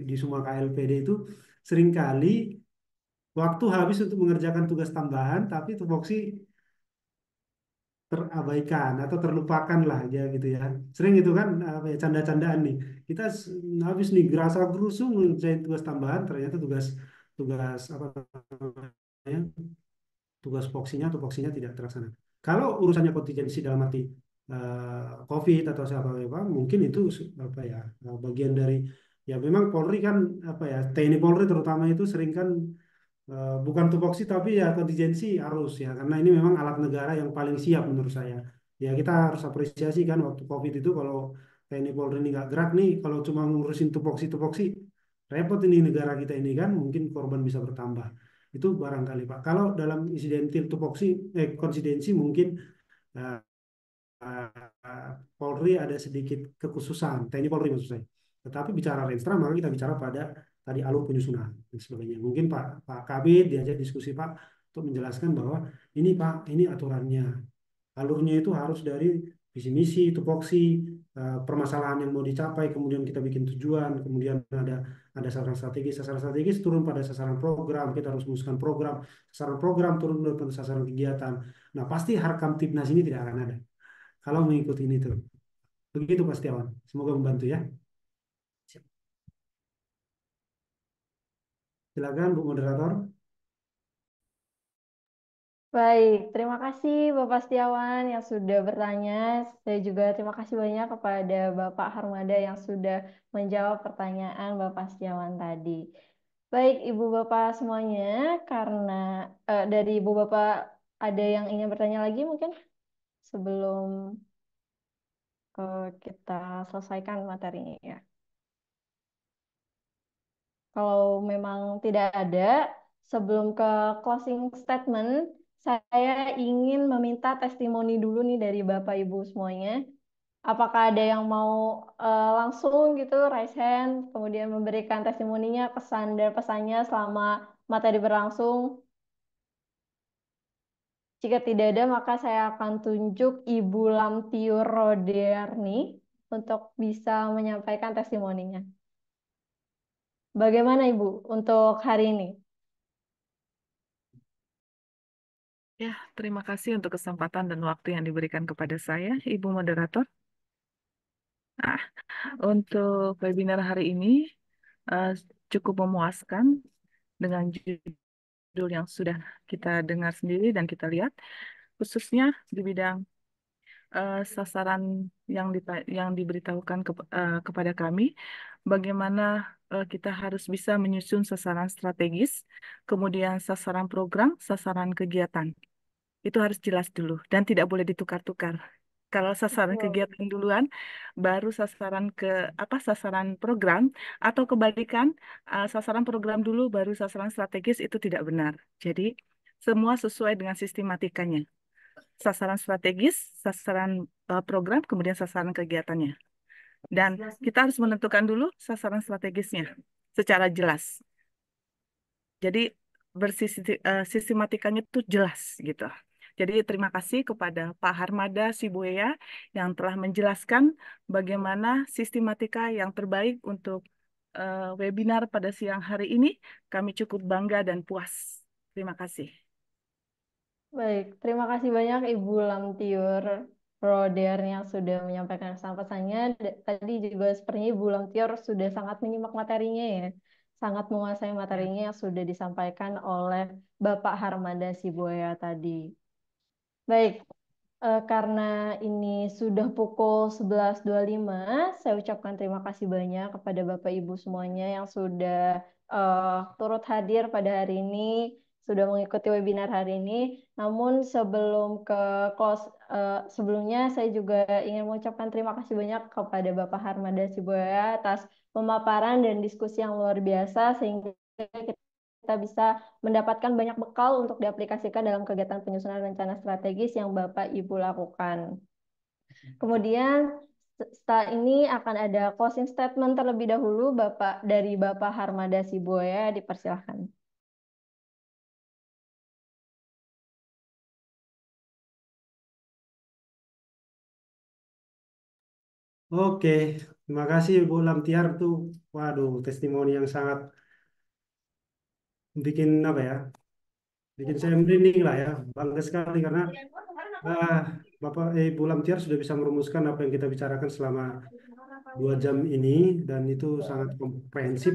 di semua KLPD itu seringkali waktu habis untuk mengerjakan tugas tambahan tapi tupoksi terabaikan atau terlupakan lah ya gitu ya. Sering itu kan apa ya, canda-candaan nih. Kita habis nih gerasa gerusu ngerjain tugas tambahan ternyata tugas tugas apa namanya, tugas tupoksinya tidak terlaksana. Kalau urusannya kontingensi dalam arti COVID atau siapa apa, mungkin itu apa ya, bagian dari ya memang Polri kan apa ya, TNI Polri terutama itu sering kan bukan tupoksi tapi ya kontingensi harus ya, karena ini memang alat negara yang paling siap menurut saya. Ya kita harus apresiasi kan waktu COVID itu kalau TNI Polri ini nggak gerak nih, kalau cuma ngurusin tupoksi-tupoksi repot ini negara kita ini kan, mungkin korban bisa bertambah. Itu barangkali Pak. Kalau dalam insidentil tupoksi konsidensi mungkin eh, Polri ada sedikit kekhususan, TNI Polri maksud saya. Tetapi bicara Renstra, maka kita bicara pada tadi alur penyusunan dan sebagainya. Mungkin Pak Kabid diajak diskusi Pak untuk menjelaskan bahwa ini Pak, ini aturannya. Alurnya itu harus dari visi misi, tupoksi, permasalahan yang mau dicapai, kemudian kita bikin tujuan, kemudian ada sasaran strategis turun pada sasaran program, kita harus merumuskan program, sasaran program turun pada sasaran kegiatan. Nah, pasti Harkam Tipnas ini tidak akan ada kalau mengikuti ini tuh. Begitu Pak Setiawan. Semoga membantu ya. Silakan Bu Moderator. Baik, terima kasih Bapak Setiawan yang sudah bertanya. Saya juga terima kasih banyak kepada Bapak Harmada yang sudah menjawab pertanyaan Bapak Setiawan tadi. Baik, Ibu Bapak semuanya, karena dari Ibu Bapak ada yang ingin bertanya lagi mungkin sebelum kita selesaikan materinya ya. Kalau memang tidak ada, sebelum ke closing statement, saya ingin meminta testimoni dulu nih dari Bapak Ibu semuanya. Apakah ada yang mau langsung gitu raise hand, kemudian memberikan testimoninya, pesan dan pesannya selama materi berlangsung? Jika tidak ada, maka saya akan tunjuk Ibu Lamtiur Roderni untuk bisa menyampaikan testimoninya. Bagaimana Ibu untuk hari ini? Ya, terima kasih untuk kesempatan dan waktu yang diberikan kepada saya, Ibu Moderator. Nah, untuk webinar hari ini eh, cukup memuaskan dengan judul yang sudah kita dengar sendiri dan kita lihat, khususnya di bidang sasaran yang diberitahukan kepada kami, bagaimana kita harus bisa menyusun sasaran strategis, kemudian sasaran program, sasaran kegiatan. Itu harus jelas dulu dan tidak boleh ditukar-tukar. Kalau sasaran Betul. kegiatan duluan, baru sasaran program, atau kebalikan, sasaran program dulu, baru sasaran strategis, itu tidak benar. Jadi semua sesuai dengan sistematikanya. Sasaran strategis, sasaran program, kemudian sasaran kegiatannya. Dan kita harus menentukan dulu sasaran strategisnya secara jelas. Jadi sistematikanya itu jelas gitu. Jadi terima kasih kepada Pak Harmada Sibuya yang telah menjelaskan bagaimana sistematika yang terbaik untuk webinar pada siang hari ini. Kami cukup bangga dan puas. Terima kasih. Baik, terima kasih banyak Ibu Lamtiur Roder yang sudah menyampaikan pesan-pesannya. Tadi juga sepertinya Ibu Lamtiur sudah sangat menyimak materinya ya, sangat menguasai Ya. materinya yang sudah disampaikan oleh Bapak Harmada Sibuaya tadi. Baik, karena ini sudah pukul 11.25, saya ucapkan terima kasih banyak kepada Bapak Ibu semuanya yang sudah turut hadir pada hari ini, sudah mengikuti webinar hari ini. Namun sebelum ke close, sebelumnya saya juga ingin mengucapkan terima kasih banyak kepada Bapak Harmada Siboya atas pemaparan dan diskusi yang luar biasa sehingga kita bisa mendapatkan banyak bekal untuk diaplikasikan dalam kegiatan penyusunan rencana strategis yang Bapak Ibu lakukan. Kemudian setelah ini akan ada closing statement terlebih dahulu dari Bapak Harmada Siboya, dipersilahkan. Oke, terima kasih Bu Lamtiar tuh. Waduh, testimoni yang sangat bikin apa ya? Bikin saya merinding lah ya. Bangga sekali karena ah, Ibu Lamtiar sudah bisa merumuskan apa yang kita bicarakan selama 2 jam ini dan itu sangat komprehensif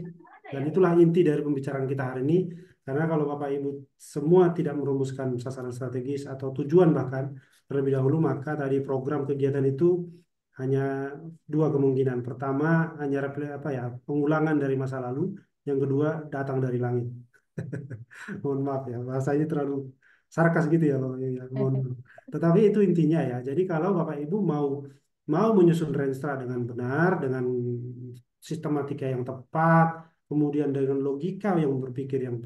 dan itulah inti dari pembicaraan kita hari ini karena kalau Bapak Ibu semua tidak merumuskan sasaran strategis atau tujuan bahkan terlebih dahulu maka tadi program kegiatan itu hanya dua kemungkinan. Pertama hanya apa ya pengulangan dari masa lalu, yang kedua datang dari langit. Mohon maaf ya, bahasanya terlalu sarkas gitu ya, Bapak Ibu, ya. Mohon maaf. Tetapi itu intinya ya. Jadi kalau Bapak Ibu mau mau menyusun renstra dengan benar, dengan sistematika yang tepat, kemudian dengan logika yang berpikir yang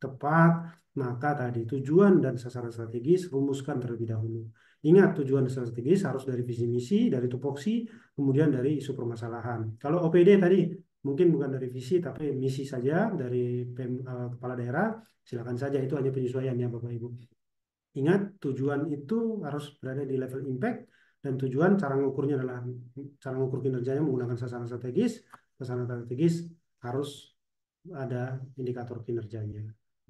tepat, maka tadi tujuan dan sasaran strategis rumuskan terlebih dahulu. Ingat tujuan strategis harus dari visi misi, dari tupoksi, kemudian dari isu permasalahan. Kalau OPD tadi mungkin bukan dari visi tapi misi saja dari kepala daerah, silakan saja, itu hanya penyesuaian ya Bapak Ibu. Ingat, tujuan itu harus berada di level impact, dan tujuan cara ngukurnya adalah cara ngukur kinerjanya menggunakan sasaran strategis. Sasaran strategis harus ada indikator kinerjanya.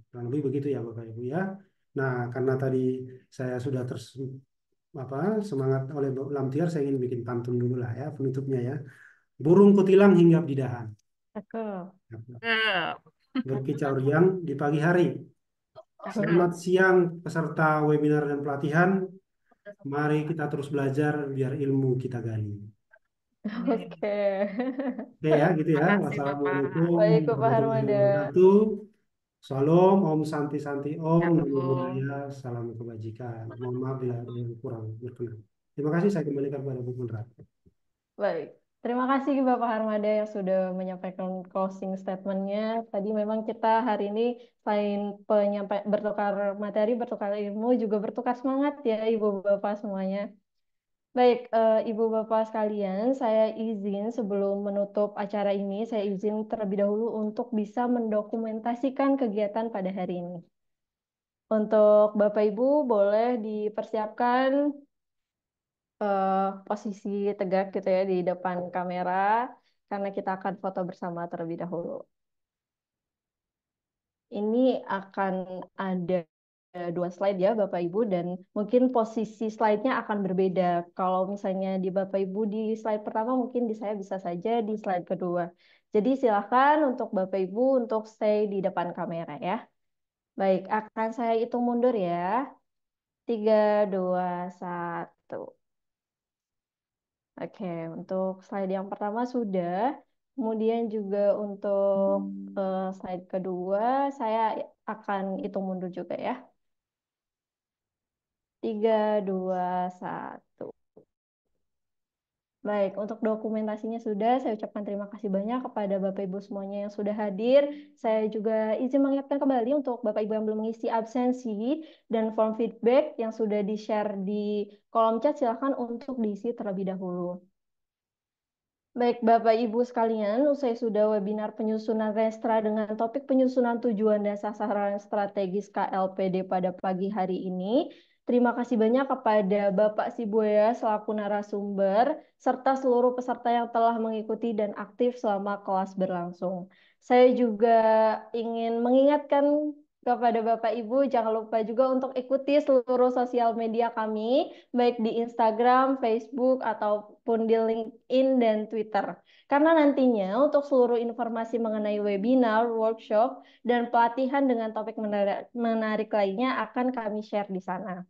Kurang lebih begitu ya Bapak Ibu ya. Nah, karena tadi saya sudah semangat oleh Lamtiar, saya ingin bikin pantun dulu lah ya penutupnya ya. Burung kutilang hinggap di dahan, Cakep. Cakep. berkicau riang di pagi hari. Cakep. Selamat siang peserta webinar dan pelatihan. Mari kita terus belajar biar ilmu kita gali. Amin. Oke. Oke ya, gitu ya. Makasih Bapak. Wassalamualaikum Baik, Bapak warahmatullahi Harmada. wabarakatuh. Salam, Om Santi Santi Om, Namo Shalom. Buddhaya, salam kebajikan. Mohon maaf bila ada yang kurang berkenan. Terima kasih, saya kembalikan kepada Bu Munrat. Baik. Terima kasih Bapak Harmada yang sudah menyampaikan closing statement-nya. Tadi memang kita hari ini selain bertukar materi, bertukar ilmu, juga bertukar semangat ya Ibu Bapak semuanya. Baik, Ibu Bapak sekalian, saya izin sebelum menutup acara ini, saya izin terlebih dahulu untuk bisa mendokumentasikan kegiatan pada hari ini. Untuk Bapak Ibu boleh dipersiapkan posisi tegak gitu ya di depan kamera, karena kita akan foto bersama terlebih dahulu. Ini akan ada dua slide ya Bapak Ibu, dan mungkin posisi slide-nya akan berbeda. Kalau misalnya di Bapak Ibu di slide pertama, mungkin di saya bisa saja di slide kedua. Jadi silakan untuk Bapak Ibu untuk stay di depan kamera ya. Baik, akan saya hitung mundur ya. 3, 2, 1. Oke, untuk slide yang pertama sudah. Kemudian juga untuk slide kedua, saya akan hitung mundur juga ya. 3, 2, 1. Baik, untuk dokumentasinya sudah. Saya ucapkan terima kasih banyak kepada Bapak Ibu semuanya yang sudah hadir. Saya juga izin mengingatkan kembali untuk Bapak Ibu yang belum mengisi absensi dan form feedback yang sudah di-share di kolom chat, silakan untuk diisi terlebih dahulu. Baik, Bapak Ibu sekalian, usai sudah webinar penyusunan Restra dengan topik penyusunan tujuan dan sasaran strategis KLPD pada pagi hari ini. Terima kasih banyak kepada Bapak Sibuya selaku narasumber, serta seluruh peserta yang telah mengikuti dan aktif selama kelas berlangsung. Saya juga ingin mengingatkan kepada Bapak Ibu, jangan lupa juga untuk ikuti seluruh sosial media kami, baik di Instagram, Facebook, ataupun di LinkedIn dan Twitter. Karena nantinya untuk seluruh informasi mengenai webinar, workshop, dan pelatihan dengan topik menarik lainnya akan kami share di sana.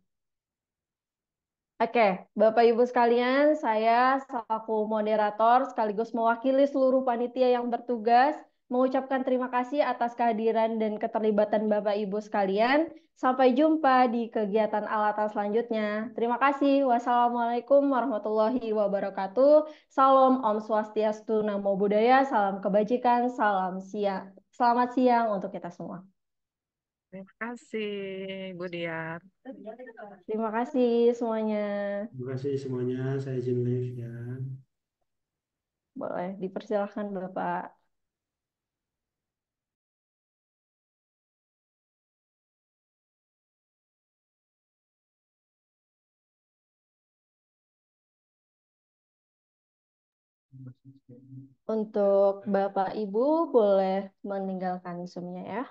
Oke, Bapak Ibu sekalian, saya selaku moderator sekaligus mewakili seluruh panitia yang bertugas mengucapkan terima kasih atas kehadiran dan keterlibatan Bapak Ibu sekalian. Sampai jumpa di kegiatan alatan selanjutnya. Terima kasih. Wassalamualaikum warahmatullahi wabarakatuh. Salam Om Swastiastu, Namo Buddhaya, salam kebajikan, salam siang. Selamat siang untuk kita semua. Terima kasih, Bu Diar. Terima kasih semuanya. Terima kasih semuanya, saya izin live ya. Boleh dipersilahkan Bapak. Untuk Bapak Ibu boleh meninggalkan Zoom-nya ya.